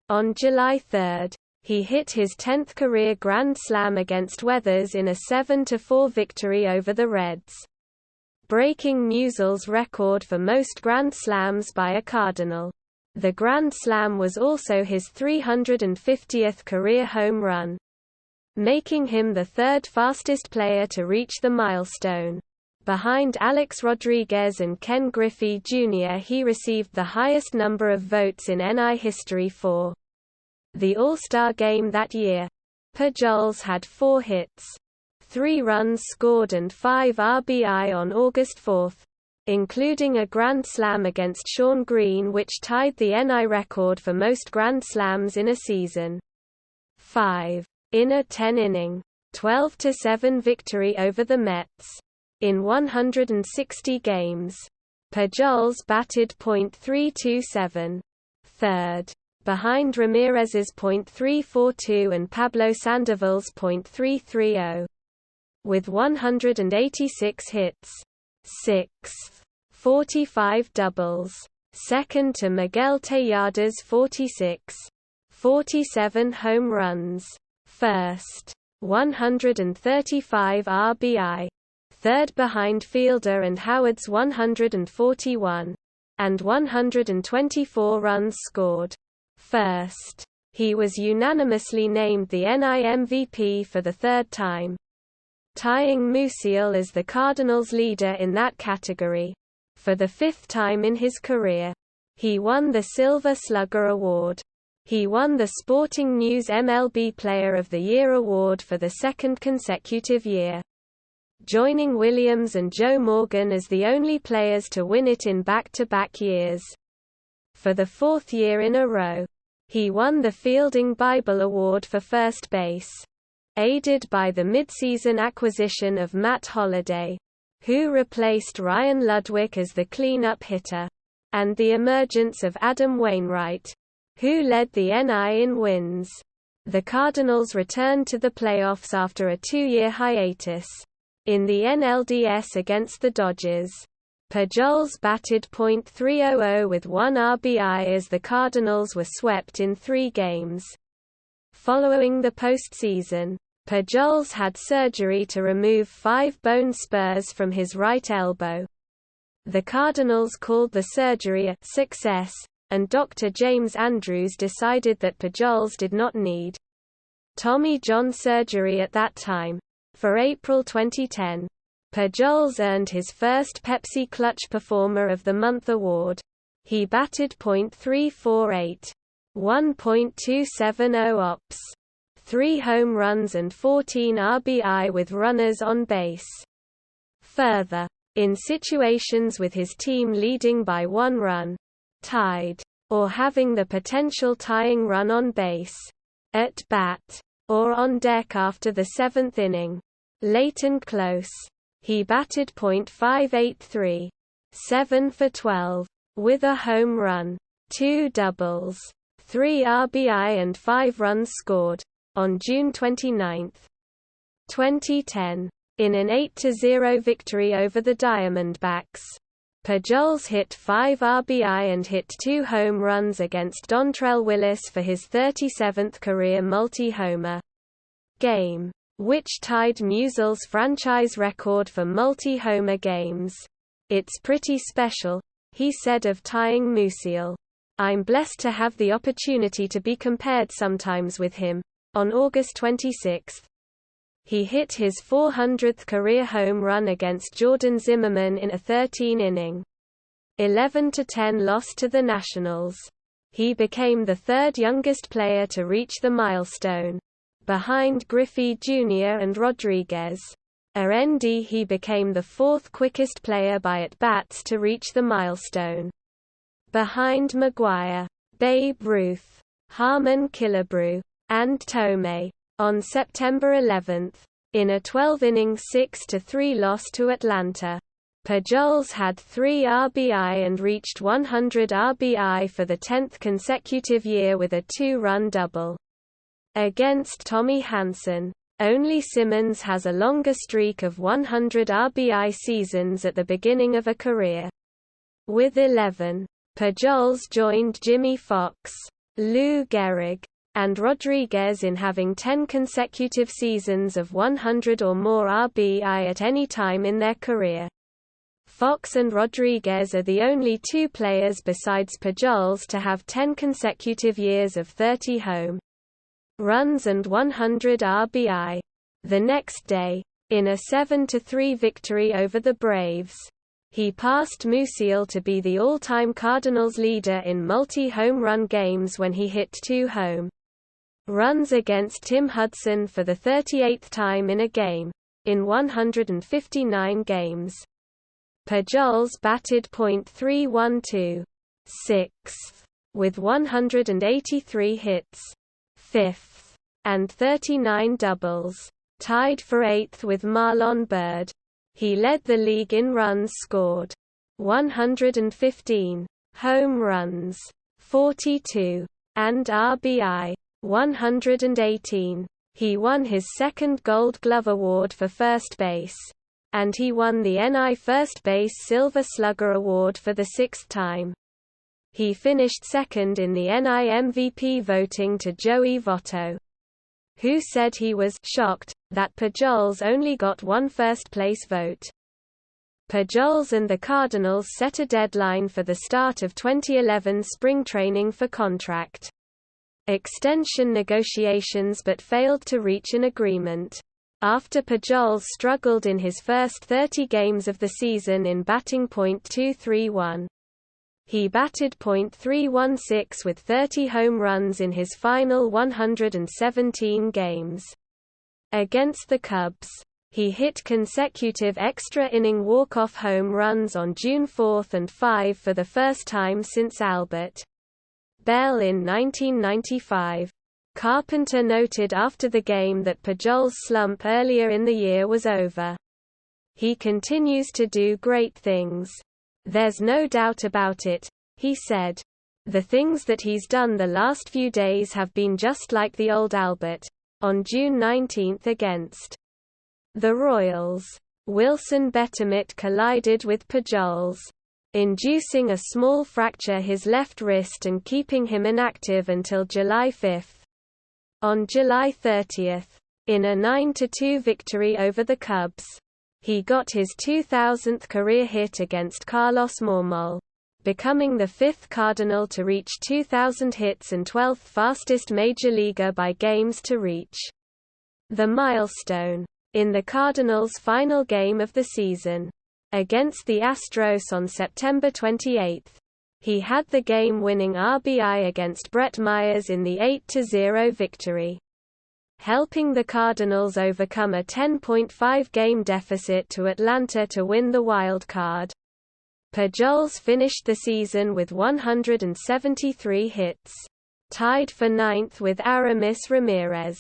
On July 3, he hit his 10th career grand slam against Weathers in a 7-4 victory over the Reds, breaking Musial's record for most grand slams by a Cardinal. The grand slam was also his 350th career home run, making him the 3rd fastest player to reach the milestone. Behind Alex Rodriguez and Ken Griffey Jr., he received the highest number of votes in NL history for the All-Star Game that year. Pujols had 4 hits, 3 runs scored and 5 RBI on August 4, including a grand slam against Shawn Green which tied the NL record for most grand slams in a season. 5. In a 10-inning, 12-7 victory over the Mets. In 160 games, Pujols batted .327, third, behind Ramirez's .342 and Pablo Sandoval's .330. With 186 hits, 6th, 45 doubles, second to Miguel Tejada's 46, 47 home runs, first, 135 RBI, third behind Fielder and Howard's 141. and 124 runs scored. First, he was unanimously named the NL MVP for the third time, tying Musial as the Cardinals' leader in that category. For the fifth time in his career, he won the Silver Slugger Award. He won the Sporting News MLB Player of the Year award for the second consecutive year, joining Williams and Joe Morgan as the only players to win it in back-to-back years. For the fourth year in a row, he won the Fielding Bible Award for first base, aided by the mid-season acquisition of Matt Holliday, who replaced Ryan Ludwig as the cleanup hitter, and the emergence of Adam Wainwright, who led the NL in wins. The Cardinals returned to the playoffs after a 2-year hiatus. In the NLDS against the Dodgers, Pujols batted .300 with 1 RBI as the Cardinals were swept in 3 games. Following the postseason, Pujols had surgery to remove 5 bone spurs from his right elbow. The Cardinals called the surgery a success, and Dr. James Andrews decided that Pujols did not need Tommy John surgery at that time. For April 2010, Pujols earned his first Pepsi Clutch Performer of the Month award. He batted .348, 1.270 OPS, 3 home runs and 14 RBI with runners on base. Further, in situations with his team leading by 1 run, tied, or having the potential tying run on base, at bat, or on deck after the 7th inning, late and close, he batted .583, 7 for 12, with a home run, 2 doubles, 3 RBI and 5 runs scored, on June 29, 2010. In an 8-0 victory over the Diamondbacks, Pujols hit 5 RBI and hit 2 home runs against Dontrelle Willis for his 37th career multi-homer game, which tied Musial's franchise record for multi-homer games. "It's pretty special," he said of tying Musial. "I'm blessed to have the opportunity to be compared sometimes with him." On August 26, he hit his 400th career home run against Jordan Zimmerman in a 13-inning, 11-10 loss to the Nationals. He became the 3rd youngest player to reach the milestone, behind Griffey Jr. and Rodriguez. He became the 4th quickest player by at-bats to reach the milestone, behind McGwire, Babe Ruth, Harmon Killebrew, and Tomei. On September 11, in a 12-inning 6-3 loss to Atlanta, Pujols had 3 RBI and reached 100 RBI for the 10th consecutive year with a 2-run double. Against Tommy Hanson, only Simmons has a longer streak of 100 RBI seasons at the beginning of a career. With 11, Pujols joined Jimmy Fox, Lou Gehrig, and Rodriguez in having 10 consecutive seasons of 100 or more RBI at any time in their career. Fox and Rodriguez are the only 2 players besides Pujols to have 10 consecutive years of 30 home runs and 100 RBI. The next day, in a 7-3 victory over the Braves, he passed Musial to be the all-time Cardinals leader in multi-home run games when he hit 2 home runs against Tim Hudson for the 38th time in a game, in 159 games. Pujols batted .312, 6th, with 183 hits, 5th, and 39 doubles, tied for 8th with Marlon Byrd. He led the league in runs scored, 115, home runs, 42, and RBI, 118. He won his 2nd Gold Glove Award for first base, and he won the NL First Base Silver Slugger Award for the 6th time. He finished 2nd in the NL MVP voting to Joey Votto, who said he was shocked that Pujols only got 1 first-place vote. Pujols and the Cardinals set a deadline for the start of 2011 spring training for contract extension negotiations but failed to reach an agreement. After Pujols struggled in his first 30 games of the season in batting .231. He batted .316 with 30 home runs in his final 117 games. Against the Cubs, he hit consecutive extra-inning walk-off home runs on June 4 and 5 for the first time since Albert Bell in 1995. Carpenter noted after the game that Pujols' slump earlier in the year was over. "He continues to do great things. There's no doubt about it," he said. "The things that he's done the last few days have been just like the old Albert." On June 19 against the Royals, Wilson Betemit collided with Pujols, inducing a small fracture his left wrist and keeping him inactive until July 5. On July 30, in a 9-2 victory over the Cubs, he got his 2,000th career hit against Carlos Marmol, becoming the fifth Cardinal to reach 2,000 hits and 12th fastest major leaguer by games to reach the milestone. In the Cardinals' final game of the season, against the Astros on September 28, he had the game-winning RBI against Brett Myers in the 8-0 victory, helping the Cardinals overcome a 10.5-game deficit to Atlanta to win the wild card. Pujols finished the season with 173 hits, tied for ninth with Aramis Ramirez,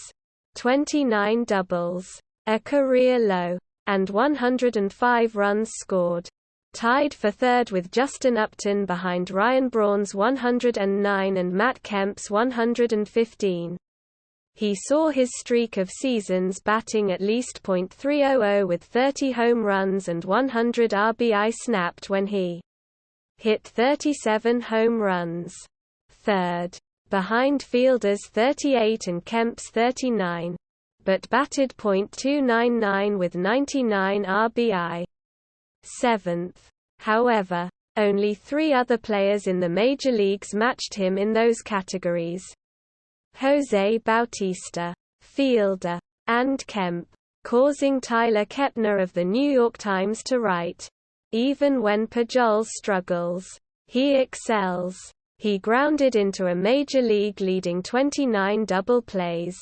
29 doubles, a career low, and 105 runs scored, tied for third with Justin Upton behind Ryan Braun's 109 and Matt Kemp's 115. He saw his streak of seasons batting at least .300 with 30 home runs and 100 RBI snapped when he hit 37 home runs, third, behind Fielder's 38 and Kemp's 39, but batted .299 with 99 RBI. Seventh. However, only 3 other players in the major leagues matched him in those categories: Jose Bautista, Fielder, and Kemp, causing Tyler Kepner of the New York Times to write, "Even when Pujols struggles, he excels." He grounded into a major league leading 29 double plays.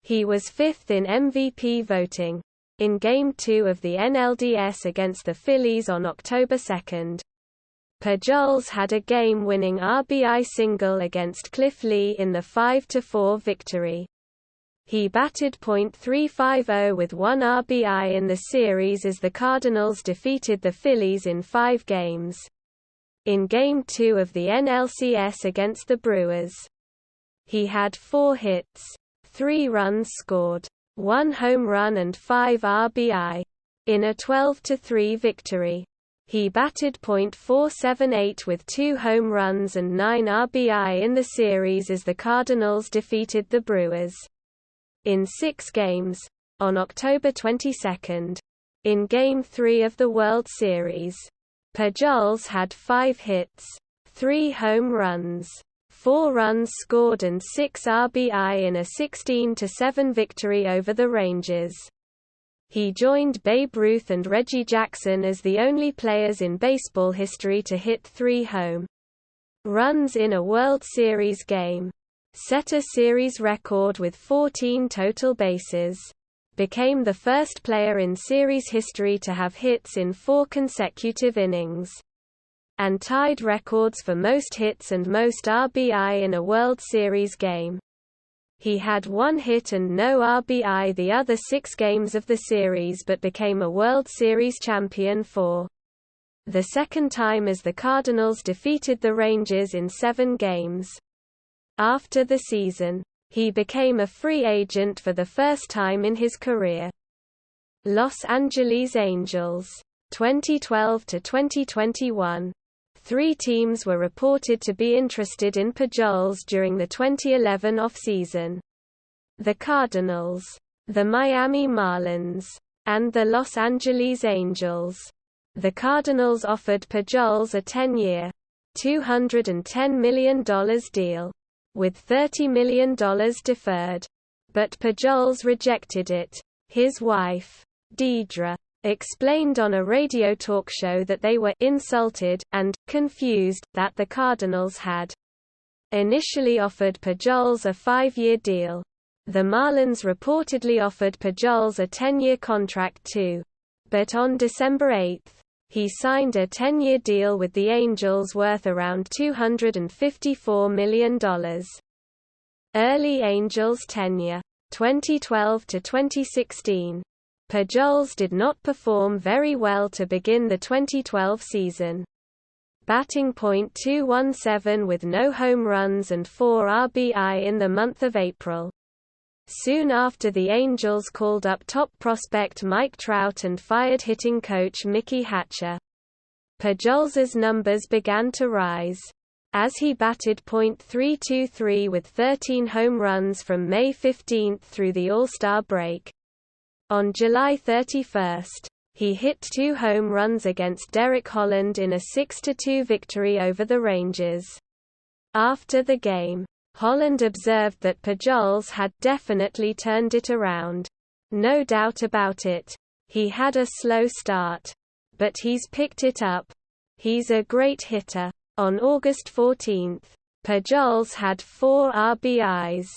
He was fifth in MVP voting. In Game 2 of the NLDS against the Phillies on October 2, Pujols had a game-winning RBI single against Cliff Lee in the 5-4 victory. He batted .350 with 1 RBI in the series as the Cardinals defeated the Phillies in 5 games. In Game 2 of the NLCS against the Brewers, he had 4 hits, 3 runs scored, 1 home run and 5 RBI. In a 12-3 victory, he batted .478 with 2 home runs and 9 RBI in the series as the Cardinals defeated the Brewers. In 6 games, on October 22, in Game 3 of the World Series, Pujols had 5 hits, 3 home runs, 4 runs scored and 6 RBI in a 16-7 victory over the Rangers. He joined Babe Ruth and Reggie Jackson as the only players in baseball history to hit 3 home runs in a World Series game, set a series record with 14 total bases, became the first player in series history to have hits in 4 consecutive innings, and tied records for most hits and most RBI in a World Series game. He had 1 hit and no RBI the other 6 games of the series but became a World Series champion for the second time as the Cardinals defeated the Rangers in 7 games. After the season, he became a free agent for the first time in his career. Los Angeles Angels, 2012 to 2021. 3 teams were reported to be interested in Pujols during the 2011 offseason: the Cardinals, the Miami Marlins, and the Los Angeles Angels. the Cardinals offered Pujols a 10-year, $210 million deal, with $30 million deferred. But Pujols rejected it. His wife, Deidre, explained on a radio talk show that they were insulted and confused that the Cardinals had initially offered Pujols a 5-year deal. The Marlins reportedly offered Pujols a 10-year contract too. But on December 8, he signed a 10-year deal with the Angels worth around $254 million. Early Angels tenure, 2012 to 2016. Pujols did not perform very well to begin the 2012 season. Batting .217 with no home runs and 4 RBI in the month of April. Soon after, the Angels called up top prospect Mike Trout and fired hitting coach Mickey Hatcher. Pujols's numbers began to rise, as he batted .323 with 13 home runs from May 15 through the All-Star break. On July 31, he hit 2 home runs against Derek Holland in a 6-2 victory over the Rangers. After the game, Holland observed that Pujols had definitely turned it around. No doubt about it. He had a slow start, but he's picked it up. He's a great hitter. On August 14, Pujols had 4 RBIs,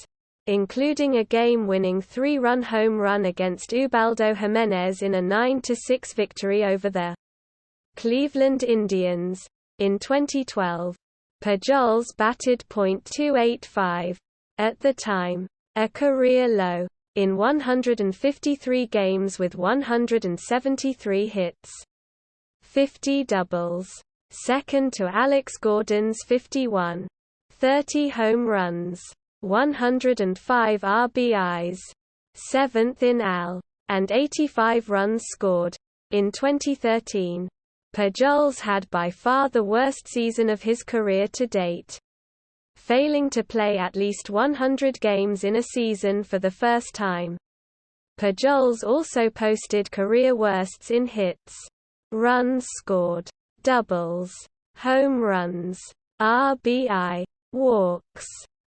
including a game-winning 3-run home run against Ubaldo Jimenez in a 9-6 victory over the Cleveland Indians. In 2012, Pujols batted .285, at the time, a career low, in 153 games with 173 hits. 50 doubles. Second to Alex Gordon's 51. 30 home runs. 105 RBIs. 7th in AL. And 85 runs scored. In 2013. Pujols had by far the worst season of his career to date, failing to play at least 100 games in a season for the first time. Pujols also posted career worsts in hits, runs scored, doubles, home runs, RBI, walks,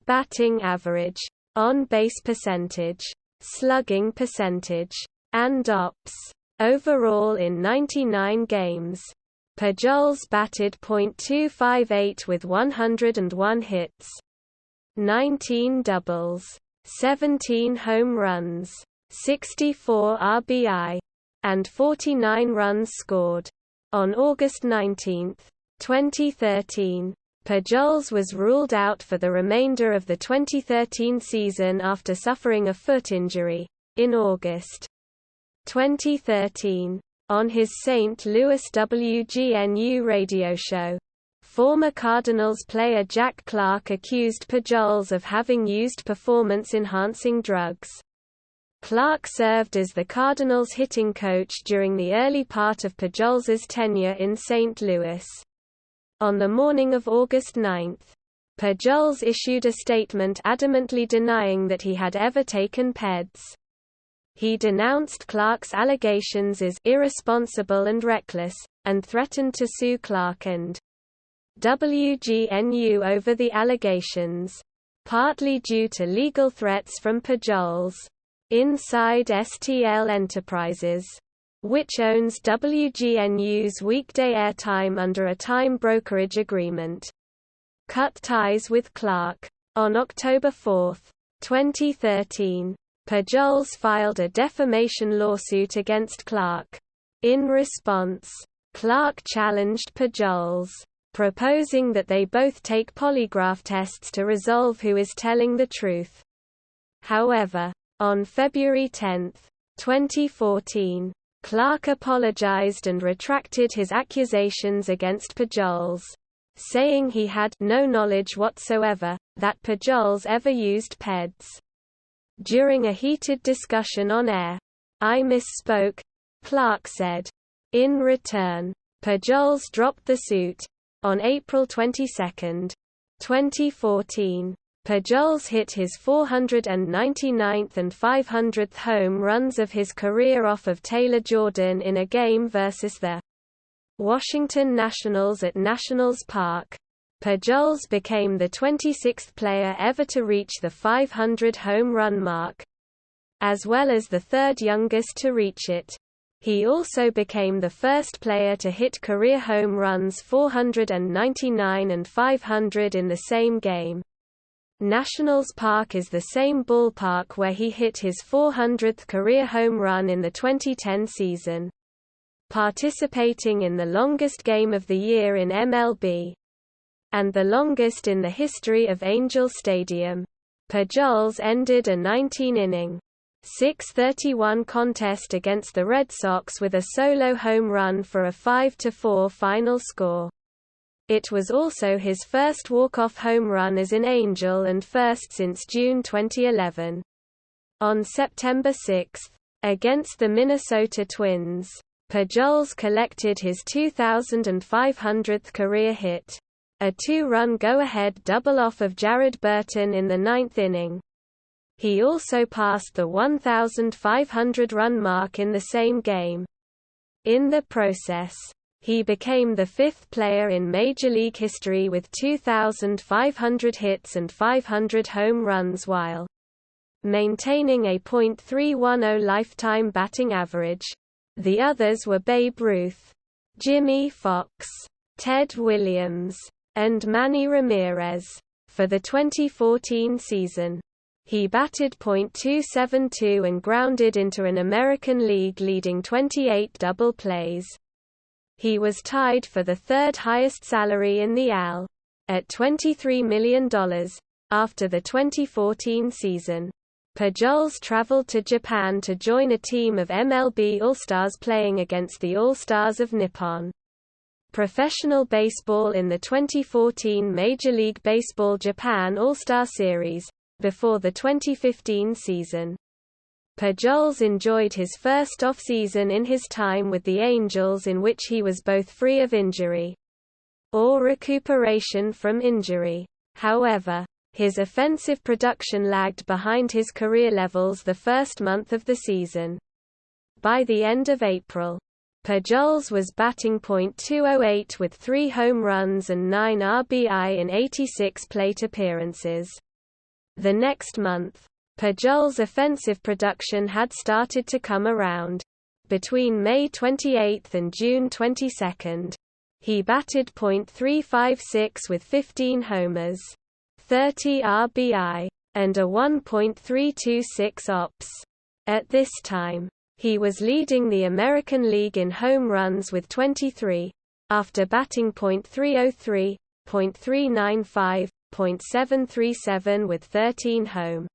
batting average, on-base percentage, slugging percentage, and OPS. Overall, in 99 games, Pujols batted .258 with 101 hits, 19 doubles, 17 home runs, 64 RBI, and 49 runs scored. On August 19, 2013, Pujols was ruled out for the remainder of the 2013 season after suffering a foot injury. In August 2013, on his St. Louis WGNU radio show, former Cardinals player Jack Clark accused Pujols of having used performance-enhancing drugs. Clark served as the Cardinals' hitting coach during the early part of Pujols's tenure in St. Louis. On the morning of August 9, Pujols issued a statement adamantly denying that he had ever taken PEDs. He denounced Clark's allegations as irresponsible and reckless, and threatened to sue Clark and WGNU over the allegations, partly due to legal threats from Pujols. Inside STL Enterprises, which owns WGNU's weekday airtime under a time brokerage agreement, cut ties with Clark. On October 4, 2013, Pujols filed a defamation lawsuit against Clark. In response, Clark challenged Pujols, proposing that they both take polygraph tests to resolve who is telling the truth. However, on February 10, 2014, Clark apologized and retracted his accusations against Pujols, saying he had no knowledge whatsoever that Pujols ever used PEDs. During a heated discussion on air, "I misspoke," Clark said. In return, Pujols dropped the suit. On April 22, 2014, Pujols hit his 499th and 500th home runs of his career off of Taylor Jordan in a game versus the Washington Nationals at Nationals Park. Pujols became the 26th player ever to reach the 500 home run mark, as well as the third youngest to reach it. He also became the first player to hit career home runs 499 and 500 in the same game. Nationals Park is the same ballpark where he hit his 400th career home run in the 2010 season. Participating in the longest game of the year in MLB, and the longest in the history of Angel Stadium, Pujols ended a 19-inning, .631 contest against the Red Sox with a solo home run for a 5-4 final score. It was also his first walk-off home run as an Angel and first since June 2011. On September 6, against the Minnesota Twins, Pujols collected his 2,500th career hit, a two-run go-ahead double off of Jared Burton in the ninth inning. He also passed the 1,500-run mark in the same game. In the process, he became the fifth player in Major League history with 2,500 hits and 500 home runs while maintaining a .310 lifetime batting average. The others were Babe Ruth, Jimmy Fox, Ted Williams, and Manny Ramirez. For the 2014 season, he batted .272 and grounded into an American League leading 28 double plays. He was tied for the third highest salary in the AL, at $23 million. After the 2014 season, Pujols traveled to Japan to join a team of MLB All-Stars playing against the All-Stars of Nippon Professional Baseball in the 2014 Major League Baseball Japan All-Star Series, before the 2015 season. Pujols enjoyed his first off-season in his time with the Angels in which he was both free of injury or recuperation from injury. However, his offensive production lagged behind his career levels the first month of the season. By the end of April, Pujols was batting .208 with 3 home runs and 9 RBI in 86 plate appearances. The next month, Pujols' offensive production had started to come around. Between May 28 and June 22, he batted .356 with 15 homers, 30 RBI, and a 1.326 OPS. At this time, he was leading the American League in home runs with 23, after batting .303, .395, .737 with 13 home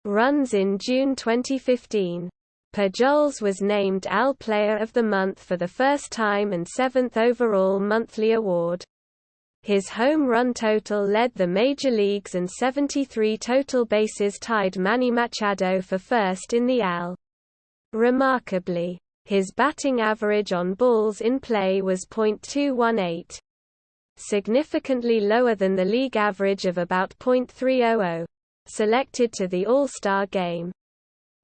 runs in June 2015. Pujols was named AL Player of the Month for the first time and 7th overall monthly award. His home run total led the major leagues and 73 total bases tied Manny Machado for first in the AL. Remarkably, his batting average on balls in play was .218. Significantly lower than the league average of about .300. Selected to the All-Star Game,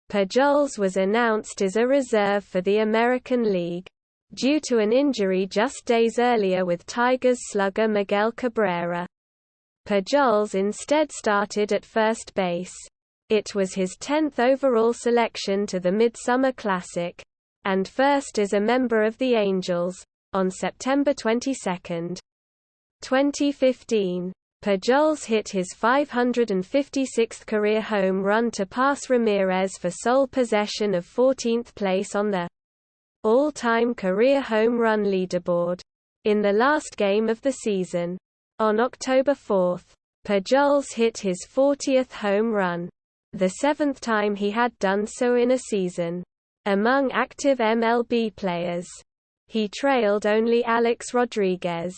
Pujols was announced as a reserve for the American League, due to an injury just days earlier with Tigers slugger Miguel Cabrera. Pujols instead started at first base. It was his 10th overall selection to the Midsummer Classic, and first as a member of the Angels, on September 22, 2015. Pujols hit his 556th career home run to pass Ramirez for sole possession of 14th place on the all-time career home run leaderboard in the last game of the season. On October 4, Pujols hit his 40th home run, the 7th time he had done so in a season. Among active MLB players, he trailed only Alex Rodriguez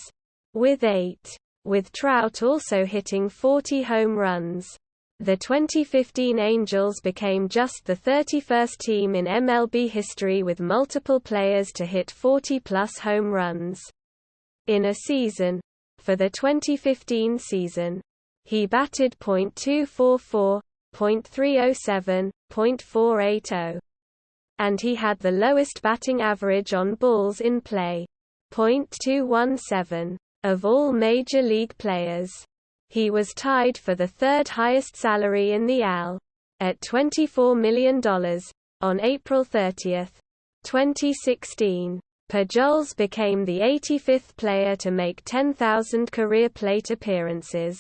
with 8. With Trout also hitting 40 home runs. The 2015 Angels became just the 31st team in MLB history with multiple players to hit 40-plus home runs in a season. For the 2015 season, he batted .244, .307, .480, and he had the lowest batting average on balls in play, .217 of all major league players. He was tied for the third highest salary in the AL, at $24 million, on April 30, 2016. Pujols became the 85th player to make 10,000 career plate appearances.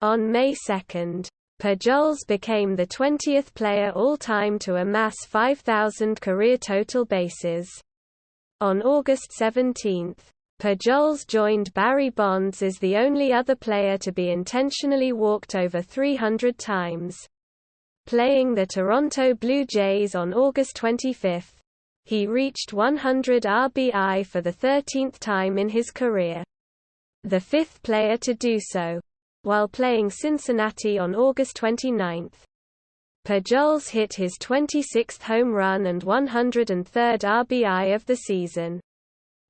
On May 2, Pujols became the 20th player all-time to amass 5,000 career total bases. On August 17, Pujols joined Barry Bonds as the only other player to be intentionally walked over 300 times. Playing the Toronto Blue Jays on August 25, he reached 100 RBI for the 13th time in his career. The fifth player to do so. While playing Cincinnati on August 29, Pujols hit his 26th home run and 103rd RBI of the season.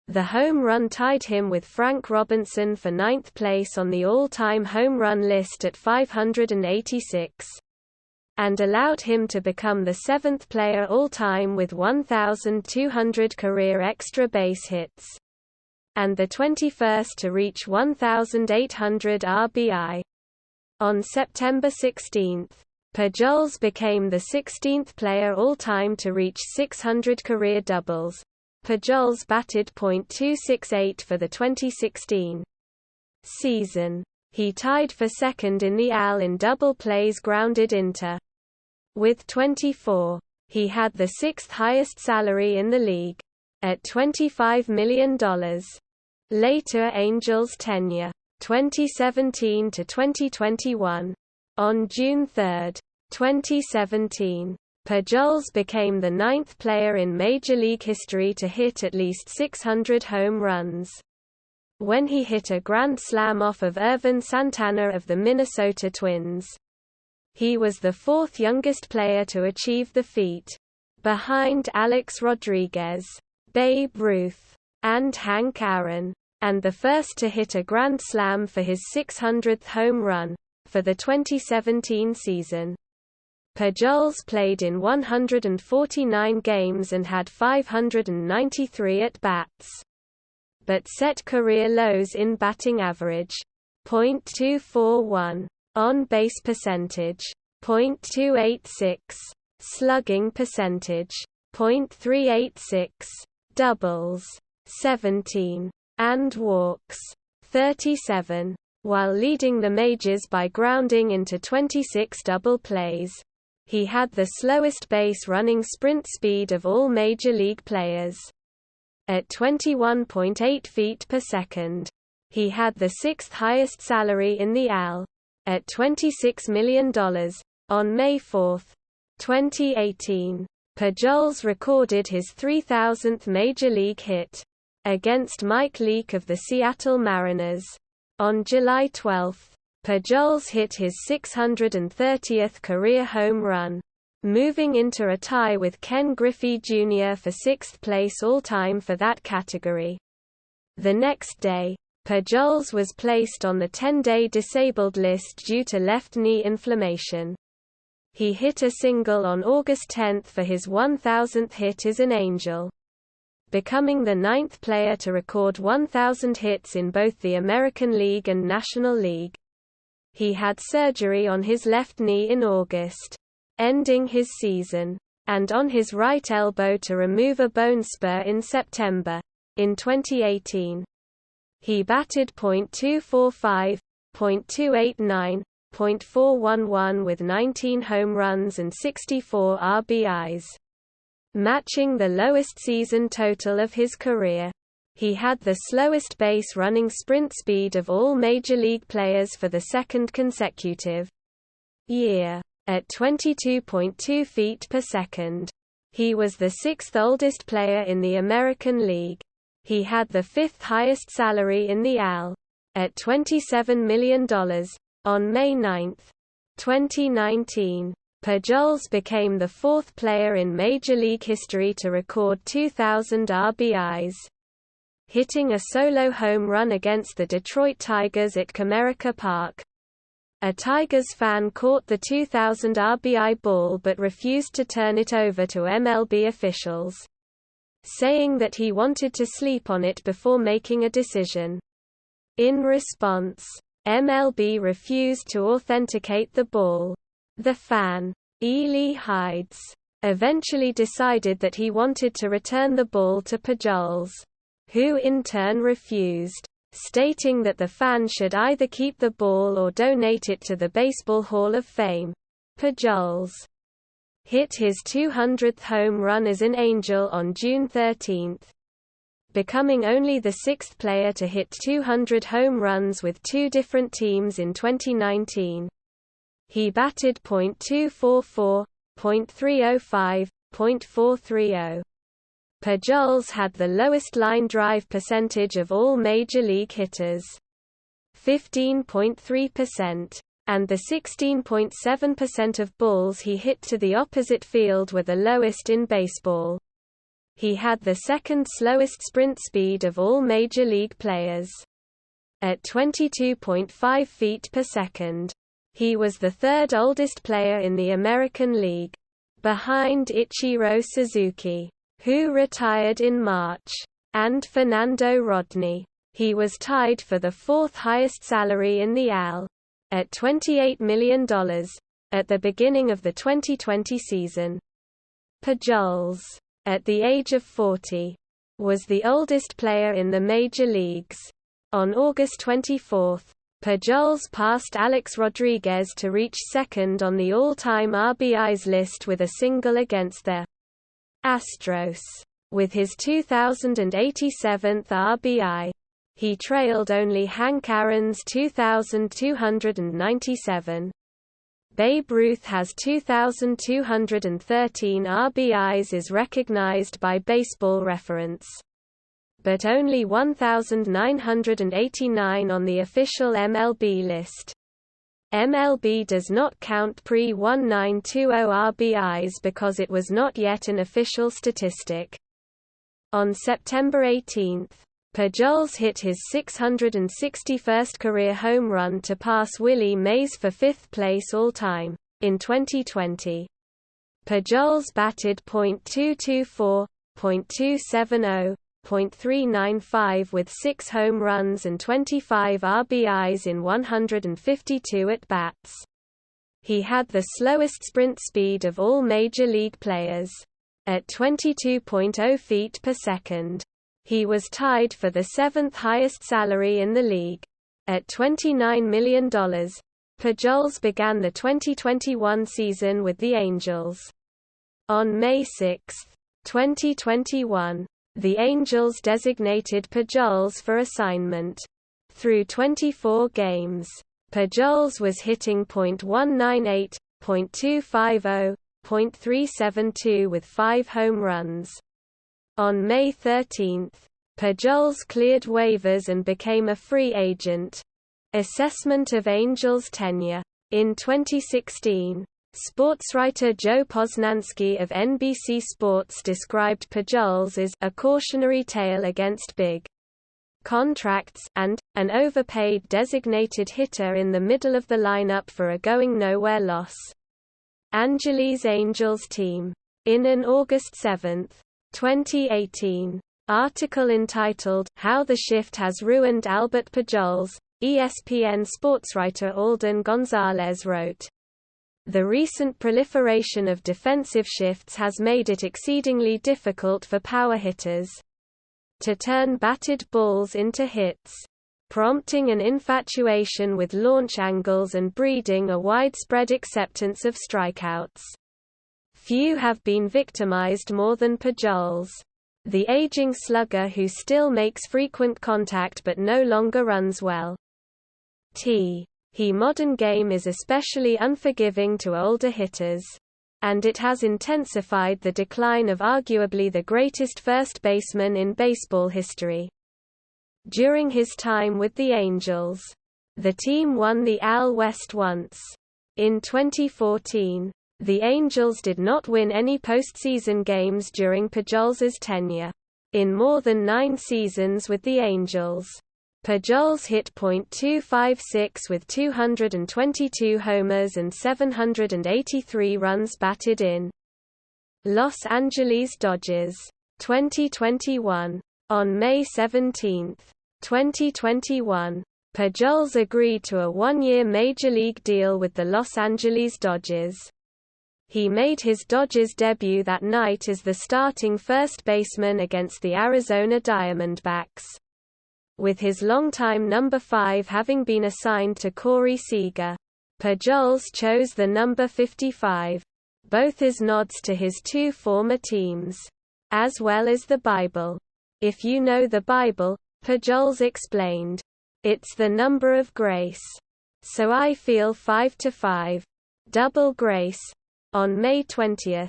The home run tied him with Frank Robinson for ninth place on the all-time home run list at 586. And allowed him to become the seventh player all-time with 1,200 career extra base hits. And the 21st to reach 1,800 RBI. On September 16, Pujols became the 16th player all-time to reach 600 career doubles. Pujols batted .268 for the 2016 season. He tied for second in the AL in double plays grounded into. With 24, he had the sixth highest salary in the league, at $25 million. Later Angels tenure, 2017 to 2021. On June 3, 2017, Pujols became the ninth player in Major League history to hit at least 600 home runs. When he hit a grand slam off of Ervin Santana of the Minnesota Twins. He was the fourth youngest player to achieve the feat, behind Alex Rodriguez, Babe Ruth, and Hank Aaron, and the first to hit a grand slam for his 600th home run, for the 2017 season. Pujols played in 149 games and had 593 at-bats. But set career lows in batting average, .241, on-base percentage, .286, slugging percentage, .386, doubles, 17, and walks, 37, while leading the majors by grounding into 26 double plays. He had the slowest base running sprint speed of all major league players. At 21.8 feet per second. He had the sixth highest salary in the AL, at $26 million. On May 4, 2018, Pujols recorded his 3,000th major league hit, against Mike Leake of the Seattle Mariners. On July 12, Pujols hit his 630th career home run, moving into a tie with Ken Griffey Jr. for sixth place all-time for that category. The next day, Pujols was placed on the 10-day disabled list due to left knee inflammation. He hit a single on August 10 for his 1,000th hit as an Angel, becoming the ninth player to record 1,000 hits in both the American League and National League. He had surgery on his left knee in August, ending his season, and on his right elbow to remove a bone spur in September. In 2018, he batted .245, .289, .411 with 19 home runs and 64 RBIs, matching the lowest season total of his career. He had the slowest base running sprint speed of all major league players for the second consecutive year, at 22.2 feet per second. He was the sixth oldest player in the American League. He had the fifth highest salary in the AL, at $27 million. On May 9, 2019, Pujols became the fourth player in Major League history to record 2,000 RBIs, hitting a solo home run against the Detroit Tigers at Comerica Park. A Tigers fan caught the 2,000 RBI ball but refused to turn it over to MLB officials. saying that he wanted to sleep on it before making a decision. In response, MLB refused to authenticate the ball. The fan, E. Lee Hides, eventually decided that he wanted to return the ball to Pujols, who in turn refused, stating that the fan should either keep the ball or donate it to the Baseball Hall of Fame. Pujols hit his 200th home run as an Angel on June 13, becoming only the sixth player to hit 200 home runs with two different teams in 2019. He batted .244, .305, .430. Pujols had the lowest line drive percentage of all major league hitters, 15.3%, and the 16.7% of balls he hit to the opposite field were the lowest in baseball. He had the second slowest sprint speed of all major league players, at 22.5 feet per second. He was the third oldest player in the American League, behind Ichiro Suzuki, who retired in March, and Fernando Rodney. He was tied for the fourth highest salary in the AL, at $28 million, at the beginning of the 2020 season. Pujols, at the age of 40, was the oldest player in the major leagues. On August 24, Pujols passed Alex Rodriguez to reach second on the all-time RBIs list with a single against the Astros, with his 2087th RBI. He trailed only Hank Aaron's 2,297. Babe Ruth has 2,213 RBIs is recognized by Baseball Reference, but only 1,989 on the official MLB list. MLB does not count pre-1920 RBIs because it was not yet an official statistic. On September 18, Pujols hit his 661st career home run to pass Willie Mays for fifth place all-time. In 2020, Pujols batted .224, .270, .395 with 6 home runs and 25 RBIs in 152 at-bats. He had the slowest sprint speed of all major league players, at 22.0 feet per second. He was tied for the seventh highest salary in the league, at $29 million. Pujols began the 2021 season with the Angels. On May 6, 2021, the Angels designated Pujols for assignment. Through 24 games, Pujols was hitting .198, .250, .372 with 5 home runs. On May 13, Pujols cleared waivers and became a free agent. Assessment of Angels tenure. In 2016, sportswriter Joe Posnanski of NBC Sports described Pujols as a cautionary tale against big contracts and an overpaid designated hitter in the middle of the lineup for a going-nowhere loss. Angeles Angels team. In an August 7, 2018, article entitled, "How the Shift Has Ruined Albert Pujols," ESPN sportswriter Alden Gonzalez wrote, "The recent proliferation of defensive shifts has made it exceedingly difficult for power hitters to turn batted balls into hits, prompting an infatuation with launch angles and breeding a widespread acceptance of strikeouts. Few have been victimized more than Pujols, the aging slugger who still makes frequent contact but no longer runs well. The modern game is especially unforgiving to older hitters, and it has intensified the decline of arguably the greatest first baseman in baseball history." During his time with the Angels, the team won the AL West once. In 2014, the Angels did not win any postseason games during Pujols's tenure. In more than 9 seasons with the Angels, Pujols hit .256 with 222 homers and 783 runs batted in. Los Angeles Dodgers. 2021. On May 17, 2021, Pujols agreed to a one-year Major League deal with the Los Angeles Dodgers. He made his Dodgers debut that night as the starting first baseman against the Arizona Diamondbacks, with his longtime number 5 having been assigned to Corey Seager. Pujols chose the number 55, both as nods to his two former teams, as well as the Bible. "If you know the Bible," Pujols explained, "it's the number of grace. So I feel 5 to 5. Double grace." On May 20,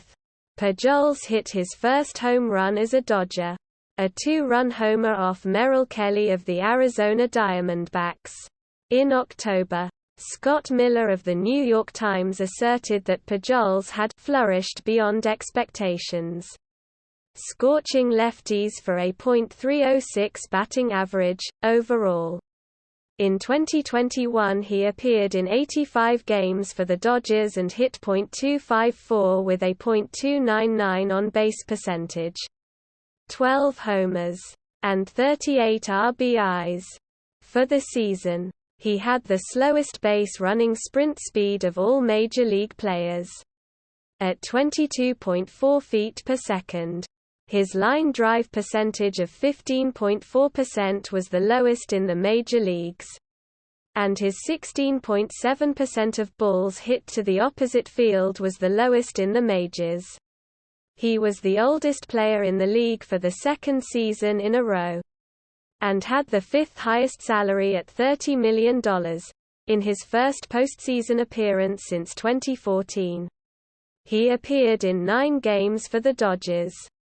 Pujols hit his first home run as a Dodger, a 2-run homer off Merrill Kelly of the Arizona Diamondbacks. In October, Scott Miller of the New York Times asserted that Pujols had flourished beyond expectations, scorching lefties for a .306 batting average, overall. In 2021 he appeared in 85 games for the Dodgers and hit .254 with a .299 on-base percentage, 12 homers, and 38 RBIs. For the season, he had the slowest base-running sprint speed of all Major League players, at 22.4 feet per second. His line drive percentage of 15.4% was the lowest in the major leagues, and his 16.7% of balls hit to the opposite field was the lowest in the majors. He was the oldest player in the league for the second season in a row, and had the fifth highest salary at $30 million, in his first postseason appearance since 2014. He appeared in 9 games for the Dodgers,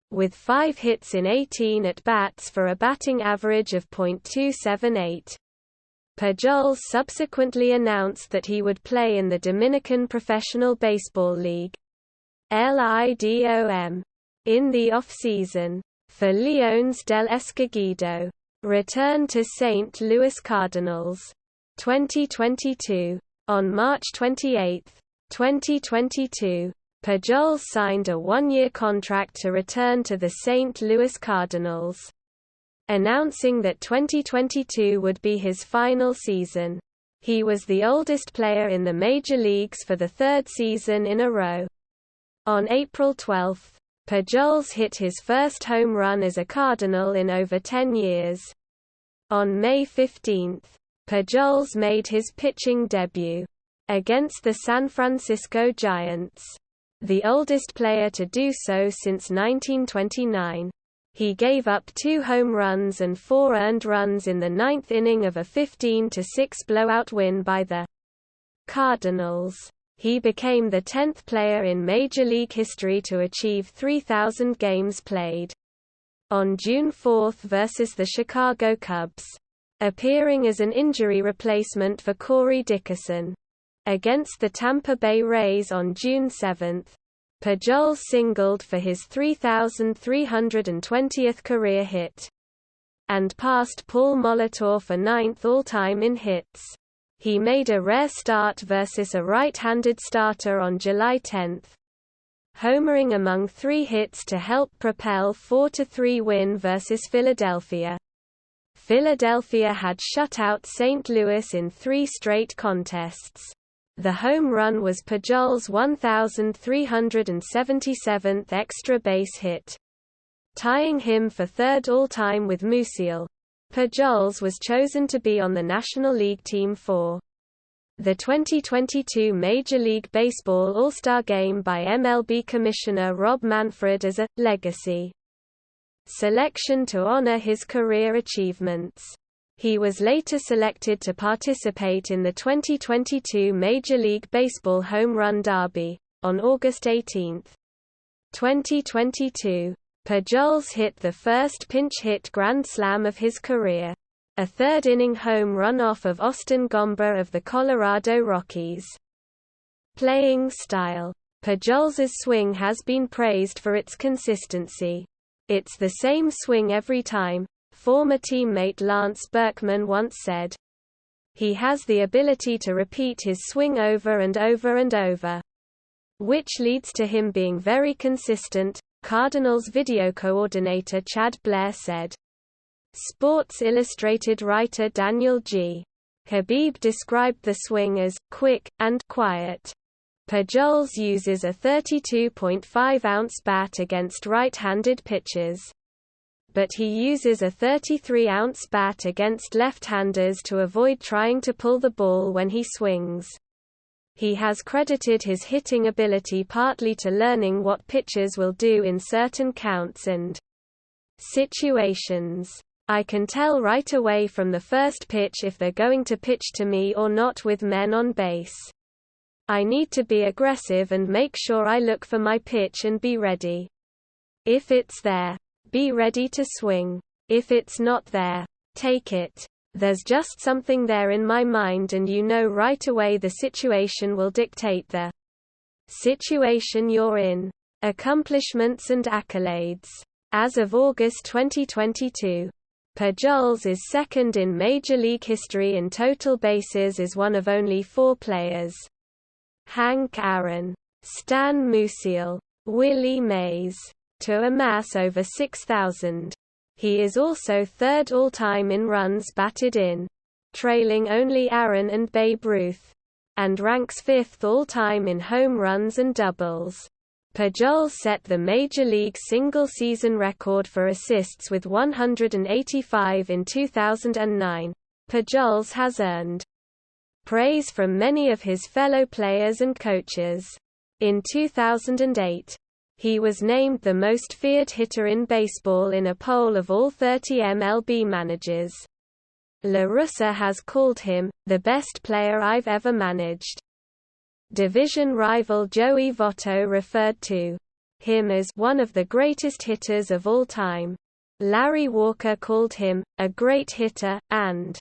with 5 hits in 18 at-bats for a batting average of .278. Pujols subsequently announced that he would play in the Dominican Professional Baseball League, LIDOM, in the off-season, for Leones del Escogido. Return to St. Louis Cardinals. 2022. On March 28, 2022, Pujols signed a 1-year contract to return to the St. Louis Cardinals, announcing that 2022 would be his final season. He was the oldest player in the major leagues for the 3rd season in a row. On April 12, Pujols hit his first home run as a Cardinal in over 10 years. On May 15, Pujols made his pitching debut against the San Francisco Giants, the oldest player to do so since 1929. He gave up 2 home runs and 4 earned runs in the 9th inning of a 15-6 blowout win by the Cardinals. He became the 10th player in Major League history to achieve 3,000 games played. On June 4 versus the Chicago Cubs, appearing as an injury replacement for Corey Dickerson. Against the Tampa Bay Rays on June 7, Pujols singled for his 3,320th career hit, and passed Paul Molitor for 9th all-time in hits. He made a rare start versus a right-handed starter on July 10, homering among 3 hits to help propel 4-3 win versus Philadelphia. Philadelphia had shut out St. Louis in 3 straight contests. The home run was Pujols' 1,377th extra base hit, tying him for 3rd all-time with Musial. Pujols was chosen to be on the National League team for the 2022 Major League Baseball All-Star Game by MLB Commissioner Rob Manfred as a legacy selection to honor his career achievements. He was later selected to participate in the 2022 Major League Baseball Home Run Derby on August 18, 2022. Pujols hit the first pinch-hit grand slam of his career, a 3rd-inning home run off of Austin Gomber of the Colorado Rockies. Playing style. Pujols's swing has been praised for its consistency. "It's the same swing every time," former teammate Lance Berkman once said. He has the ability to repeat his swing over and over and over, which leads to him being very consistent, Cardinals video coordinator Chad Blair said. Sports Illustrated writer Daniel G. Habib described the swing as quick and quiet. Pujols uses a 32.5-ounce bat against right-handed pitchers. But he uses a 33-ounce bat against left-handers to avoid trying to pull the ball when he swings. He has credited his hitting ability partly to learning what pitchers will do in certain counts and situations. I can tell right away from the first pitch if they're going to pitch to me or not with men on base. I need to be aggressive and make sure I look for my pitch and be ready. If it's there, be ready to swing. If it's not there, take it. There's just something there in my mind, and you know right away the situation will dictate the situation you're in. Accomplishments and accolades. As of August 2022, Pujols is second in Major League history in total bases as one of only 4 players. Hank Aaron, Stan Musial, Willie Mays, to amass over 6,000. He is also third all-time in runs batted in, trailing only Aaron and Babe Ruth, and ranks fifth all-time in home runs and doubles. Pujols set the Major League single-season record for assists with 185 in 2009. Pujols has earned praise from many of his fellow players and coaches. In 2008, he was named the most feared hitter in baseball in a poll of all 30 MLB managers. La Russa has called him the best player I've ever managed. Division rival Joey Votto referred to him as one of the greatest hitters of all time. Larry Walker called him a great hitter, and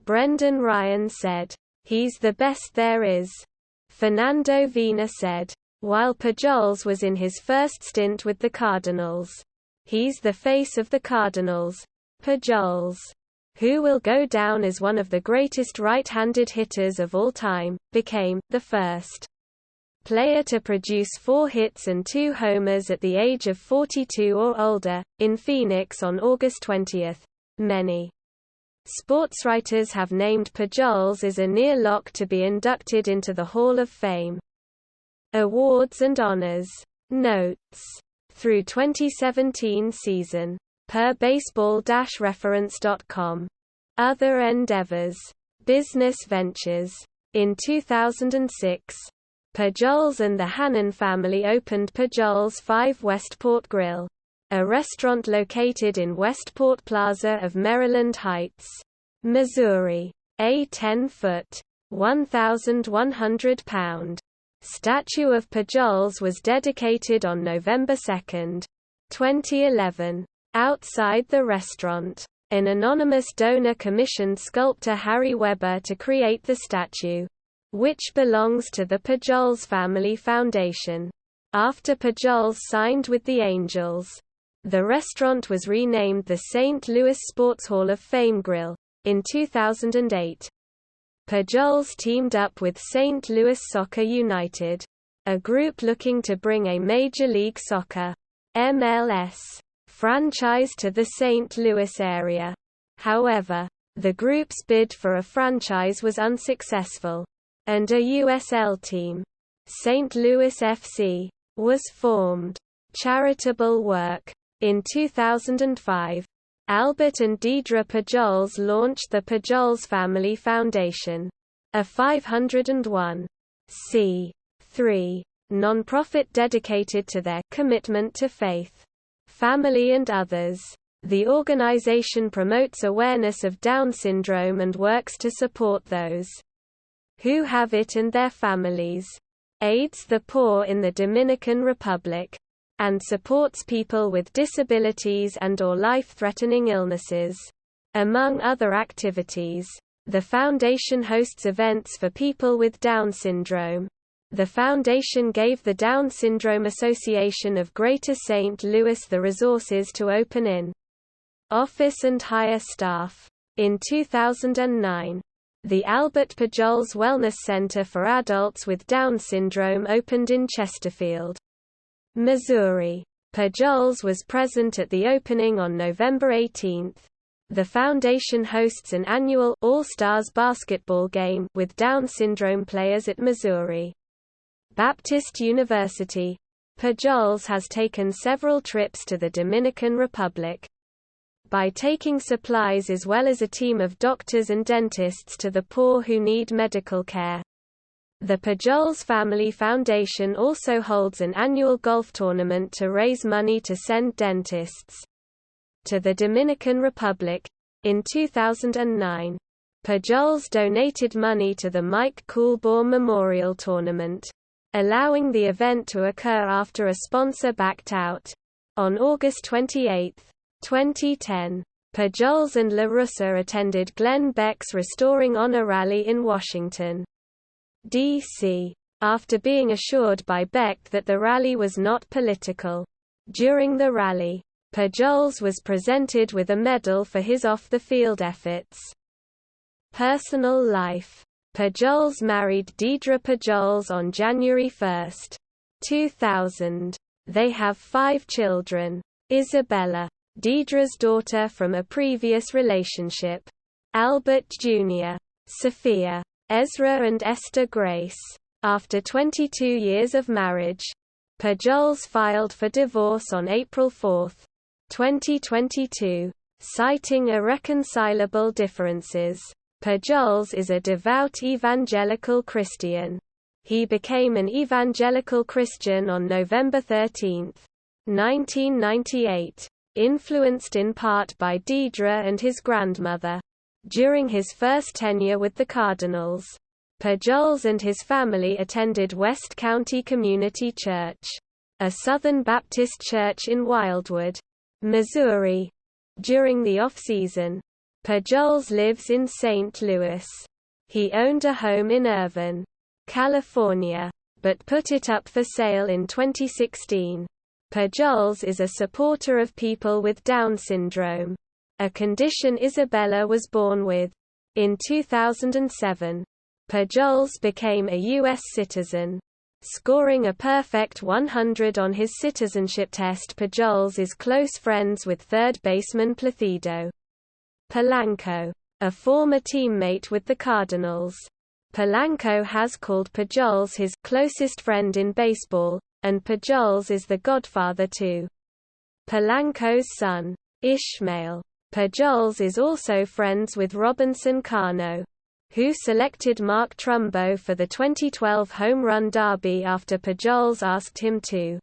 Brendan Ryan said, "He's the best there is." Fernando Vina said, while Pujols was in his first stint with the Cardinals, "He's the face of the Cardinals." Pujols, who will go down as one of the greatest right-handed hitters of all time, became the first player to produce 4 hits and 2 homers at the age of 42 or older, in Phoenix on August 20. Many sportswriters have named Pujols as a near lock to be inducted into the Hall of Fame. Awards and honors. Notes. Through 2017 season. Per baseball-reference.com. Other endeavors. Business ventures. In 2006, Pujols and the Hannon family opened Pujols 5 Westport Grill, a restaurant located in Westport Plaza of Maryland Heights, Missouri. A 10-foot, 1,100-pound statue of Pujols was dedicated on November 2, 2011. Outside the restaurant, an anonymous donor commissioned sculptor Harry Weber to create the statue, which belongs to the Pujols Family Foundation. After Pujols signed with the Angels, the restaurant was renamed the St. Louis Sports Hall of Fame Grill. In 2008, Pujols teamed up with St. Louis Soccer United, a group looking to bring a Major League Soccer (MLS) franchise to the St. Louis area. However, the group's bid for a franchise was unsuccessful, and a USL team, St. Louis FC, was formed. Charitable work. In 2005, Albert and Deidre Pujols launched the Pujols Family Foundation, a 501(c)(3) nonprofit dedicated to their commitment to faith, family and others. The organization promotes awareness of Down syndrome and works to support those who have it and their families, aids the poor in the Dominican Republic, and supports people with disabilities and/or life-threatening illnesses. Among other activities, the foundation hosts events for people with Down syndrome. The foundation gave the Down Syndrome Association of Greater St. Louis the resources to open in office and hire staff. In 2009, the Albert Pujols Wellness Center for Adults with Down Syndrome opened in Chesterfield, Missouri. Pujols was present at the opening on November 18. The foundation hosts an annual All-Stars basketball game with Down syndrome players at Missouri Baptist University. Pujols has taken several trips to the Dominican Republic by taking supplies as well as a team of doctors and dentists to the poor who need medical care. The Pujols Family Foundation also holds an annual golf tournament to raise money to send dentists to the Dominican Republic. In 2009, Pujols donated money to the Mike Coolbaugh Memorial Tournament, allowing the event to occur after a sponsor backed out. On August 28, 2010, Pujols and La Russa attended Glenn Beck's Restoring Honor Rally in Washington, D.C., after being assured by Beck that the rally was not political. During the rally, Pujols was presented with a medal for his off-the-field efforts. Personal life. Pujols married Deidre Pujols on January 1, 2000. They have 5 children. Isabella, Deidre's daughter from a previous relationship. Albert Jr., Sophia, Ezra and Esther Grace. After 22 years of marriage, Pujols filed for divorce on April 4, 2022, citing irreconcilable differences. Pujols is a devout evangelical Christian. He became an evangelical Christian on November 13, 1998, influenced in part by Deidre and his grandmother. During his first tenure with the Cardinals, Pujols and his family attended West County Community Church, a Southern Baptist church in Wildwood, Missouri. During the off-season, Pujols lives in St. Louis. He owned a home in Irvine, California, but put it up for sale in 2016. Pujols is a supporter of people with Down syndrome, a condition Isabella was born with. In 2007, Pujols became a U.S. citizen, scoring a perfect 100 on his citizenship test. Pujols is close friends with third baseman Placido Polanco, a former teammate with the Cardinals. Polanco has called Pujols his closest friend in baseball, and Pujols is the godfather to Polanco's son, Ishmael. Pujols is also friends with Robinson Cano, who selected Mark Trumbo for the 2012 Home Run Derby after Pujols asked him to.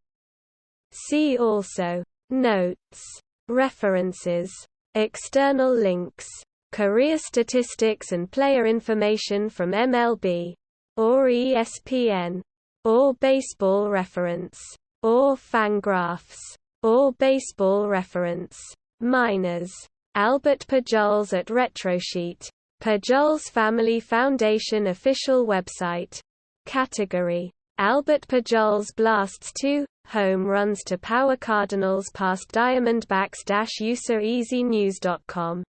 See also: Notes, References, External links, Career statistics and player information from MLB, or ESPN, or Baseball Reference, or Fangraphs, or Baseball Reference. Minors. Albert Pujols at RetroSheet. Pujols Family Foundation official website. Category: Albert Pujols blasts 2 home runs to power Cardinals past Diamondbacks. EasyNews.com